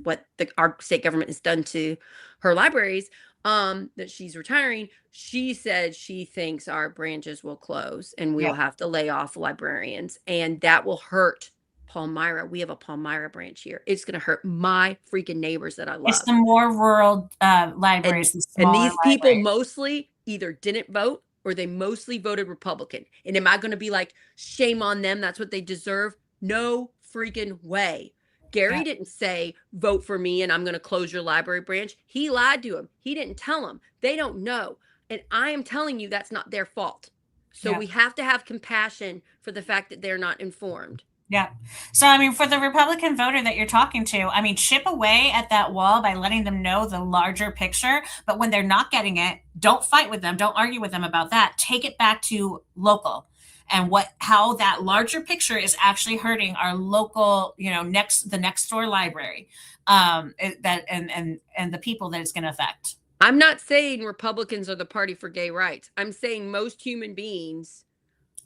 what our state government has done to her libraries, that she's retiring. She said she thinks our branches will close and we will Yep. have to lay off librarians, and that will hurt Palmyra. We have a Palmyra branch here. It's going to hurt my freaking neighbors that I It's love. the more rural and libraries, the and smaller these people libraries. mostly either didn't vote or they mostly voted Republican. And am I going to be like, shame on them, that's what they deserve? No freaking way. Gary Yeah. didn't say vote for me and I'm going to close your library branch. He lied to him. He didn't tell them. They don't know. And I am telling you that's not their fault. So Yeah. we have to have compassion for the fact that they're not informed. Yeah. So, I mean, for the Republican voter that you're talking to, I mean, chip away at that wall by letting them know the larger picture. But when they're not getting it, don't fight with them. Don't argue with them about that. Take it back to local and how that larger picture is actually hurting our local, the next door library, and the people that it's going to affect. I'm not saying Republicans are the party for gay rights. I'm saying most human beings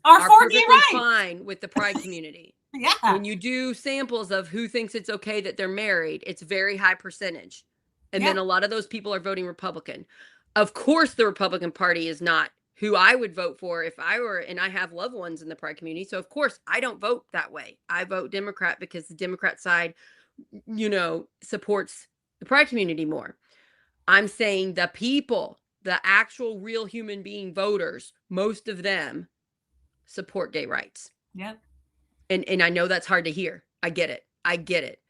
Are are for gay perfectly rights. fine with the pride community. Yeah. When you do samples of who thinks it's okay that they're married, it's very high percentage. And Yeah. then a lot of those people are voting Republican. Of course, the Republican Party is not who I would vote for if I were, and I have loved ones in the pride community. So, of course, I don't vote that way. I vote Democrat because the Democrat side, supports the pride community more. I'm saying the people, the actual real human being voters, most of them support gay rights. Yeah. And I know that's hard to hear. I get it. I get it.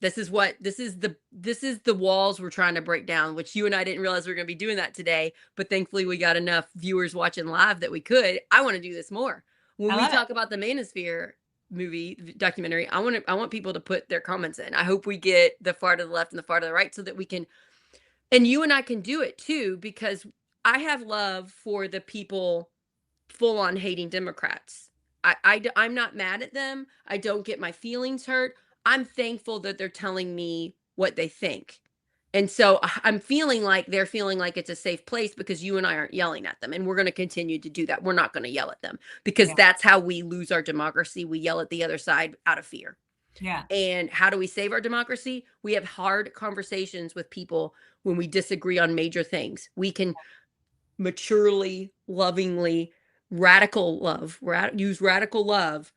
This is the walls we're trying to break down, which you and I didn't realize we were going to be doing that today, but thankfully we got enough viewers watching live that we could. I want to do this more. When we talk about the Manosphere movie documentary, I want people to put their comments in. I hope we get the far to the left and the far to the right so that we can, and you and I can do it too, because I have love for the people full on hating Democrats. I'm not mad at them. I don't get my feelings hurt. I'm thankful that they're telling me what they think. And so I'm feeling like they're feeling like it's a safe place because you and I aren't yelling at them. And we're going to continue to do that. We're not going to yell at them because that's how we lose our democracy. We yell at the other side out of fear. Yeah. And how do we save our democracy? We have hard conversations with people when we disagree on major things. We can maturely, lovingly, use radical love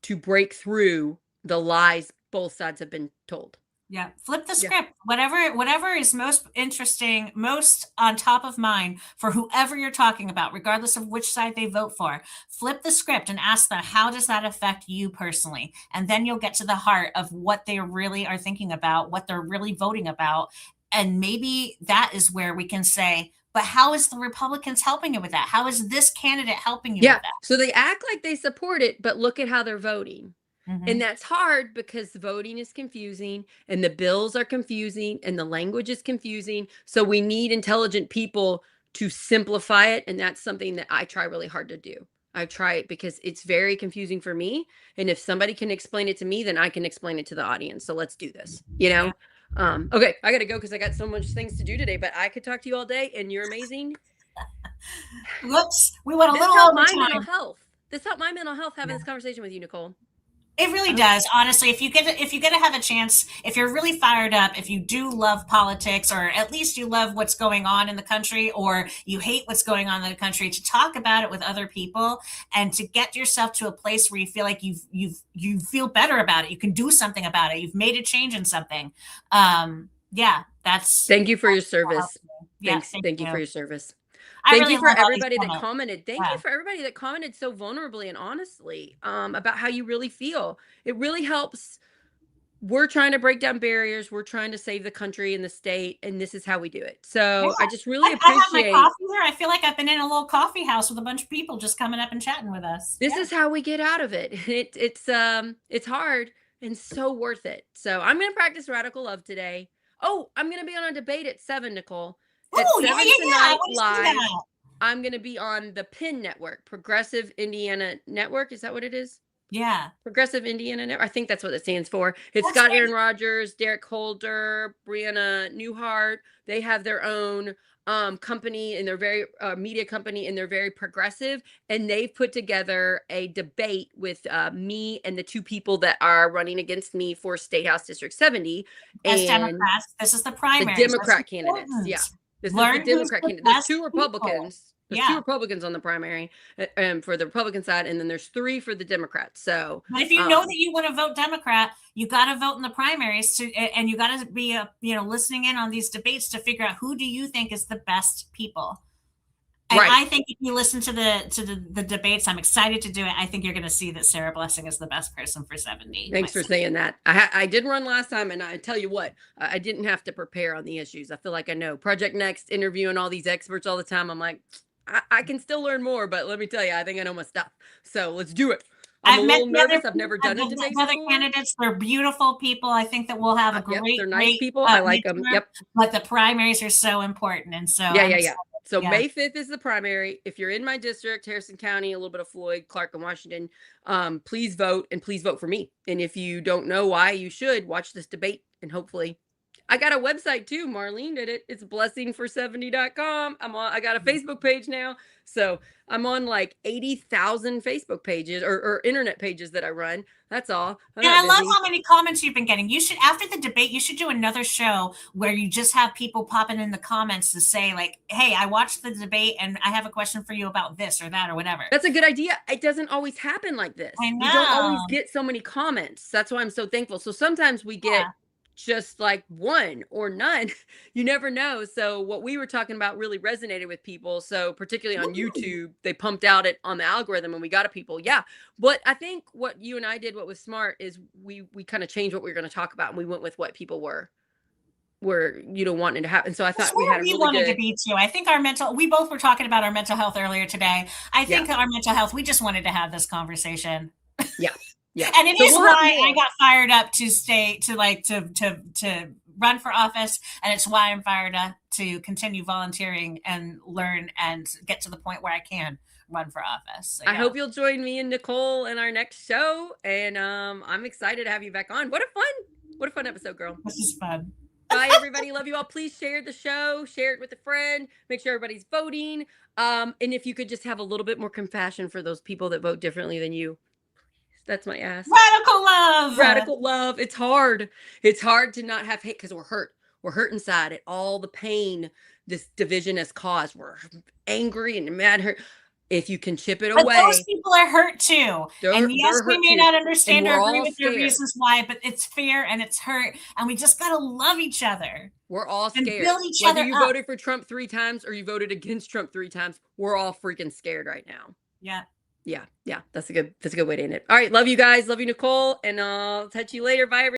to break through the lies both sides have been told. Yeah. Flip the script. Whatever is most interesting, most on top of mind for whoever you're talking about, regardless of which side they vote for. Flip the script and ask them, how does that affect you personally? And then you'll get to the heart of what they really are thinking about, what they're really voting about. And maybe that is where we can say, but how is the Republicans helping you with that? How is this candidate helping you with that? So they act like they support it, but look at how they're voting. And that's hard because voting is confusing and the bills are confusing and the language is confusing. So we need intelligent people to simplify it. And that's something that I try really hard to do. I try it because it's very confusing for me. And if somebody can explain it to me, then I can explain it to the audience. So let's do this, Okay, I got to go because I got so much things to do today, but I could talk to you all day and you're amazing. Whoops, we went a little over time. This helped my mental health having this conversation with you, Nicole. It really does. Honestly, if you get to have a chance, if you're really fired up, if you do love politics, or at least you love what's going on in the country, or you hate what's going on in the country, to talk about it with other people and to get yourself to a place where you feel like you feel better about it. You can do something about it. You've made a change in something. Thank you for your service. Thank you for your service. Thank you for everybody that commented. Thank you for everybody that commented so vulnerably and honestly about how you really feel. It really helps. We're trying to break down barriers. We're trying to save the country and the state, and this is how we do it. So I just really appreciate. I have my coffee here. I feel like I've been in a little coffee house with a bunch of people just coming up and chatting with us. This is how we get out of it. It's hard and so worth it. So I'm going to practice radical love today. Oh, I'm going to be on a debate at 7, Nicole. At 7 tonight live. I'm going to be on the PIN network, Progressive Indiana Network. Is that what it is? Yeah. Progressive Indiana Network. I think that's what it stands for. It's got Aaron Rodgers, Derek Holder, Brianna Newhart. They have their own company, and they're very media company, and they're very progressive. And they've put together a debate with me and the two people that are running against me for State House District 70. As Democrats, this is the primary. The Democrat candidates. Yeah. This is the Democrat candidate. There's 2 Republicans. There's 2 Republicans on the primary for the Republican side, and then there's 3 for the Democrats. So, but if you know that you want to vote Democrat, you got to vote in the primaries and you got to be listening in on these debates to figure out who do you think is the best people. And I think if you listen to the debates, I'm excited to do it. I think you're going to see that Sarah Blessing is the best person for 70. Thanks for saying that. I did run last time, and I tell you what, I didn't have to prepare on the issues. I feel like I know. Project Next, interviewing all these experts all the time. I'm like, I can still learn more, but let me tell you, I think I know my stuff. So let's do it. I'm a I've met little the other nervous. I've never done a debate the other before. candidates. They're beautiful people. I think that we'll have a Yep, they're great, nice great people. I like them. midterm, Yep. but the primaries are so important. And so Yeah, I'm yeah, excited. yeah. So Yeah. May 5th is the primary. If you're in my district, Harrison County, a little bit of Floyd, Clark, and Washington, please vote and please vote for me. And if you don't know why, you should watch this debate and hopefully I got a website too. Marlene did it. It's blessingfor70.com. I got a Facebook page now. So I'm on like 80,000 Facebook pages or internet pages that I run. That's all. I'm And not I love busy. how many comments you've been getting. You should, after the debate, you should do another show where you just have people popping in the comments to say, like, hey, I watched the debate and I have a question for you about this or that or whatever. That's a good idea. It doesn't always happen like this. I We don't know. always get so many comments. That's why I'm so thankful. So sometimes we get Yeah. just like one or none. You never know. So what we were talking about really resonated with people. So particularly on Woo. YouTube, they pumped out it on the algorithm and we got to people. Yeah. But I think what you and I did, what was smart is we kind of changed what we were going to talk about and we went with what people were wanting to happen. So I That's thought we where had a we really wanted to good. be too. I think we both were talking about our mental health earlier today. I Yeah. think our mental health, we just wanted to have this conversation. Yeah. Yeah. And it So is we'll have why I more. got fired up to stay to run for office, and it's why I'm fired up to continue volunteering and learn and get to the point where I can run for office. So, I yeah. hope you'll join me and Nicole in our next show. And I'm excited to have you back on. What a fun episode, girl. This is fun. Bye, everybody. Love you all. Please share the show, share it with a friend, make sure everybody's voting. And if you could just have a little bit more compassion for those people that vote differently than you. That's my ask. Radical love. Radical love. It's hard. It's hard to not have hate because we're hurt. We're hurt inside at all the pain this division has caused. We're angry and mad, hurt. If you can chip it But those away, people are hurt too. And yes, they're we hurt may too. not And understand or we're agree all with their scared. reasons why, but it's fear and it's hurt. And we just got to love each other. We're all And scared. build each Whether other you up. voted for Trump 3 times or you voted against Trump 3 times, we're all freaking scared right now. Yeah. Yeah. That's a good way to end it. All right. Love you guys. Love you, Nicole. And I'll touch you later. Bye, everybody.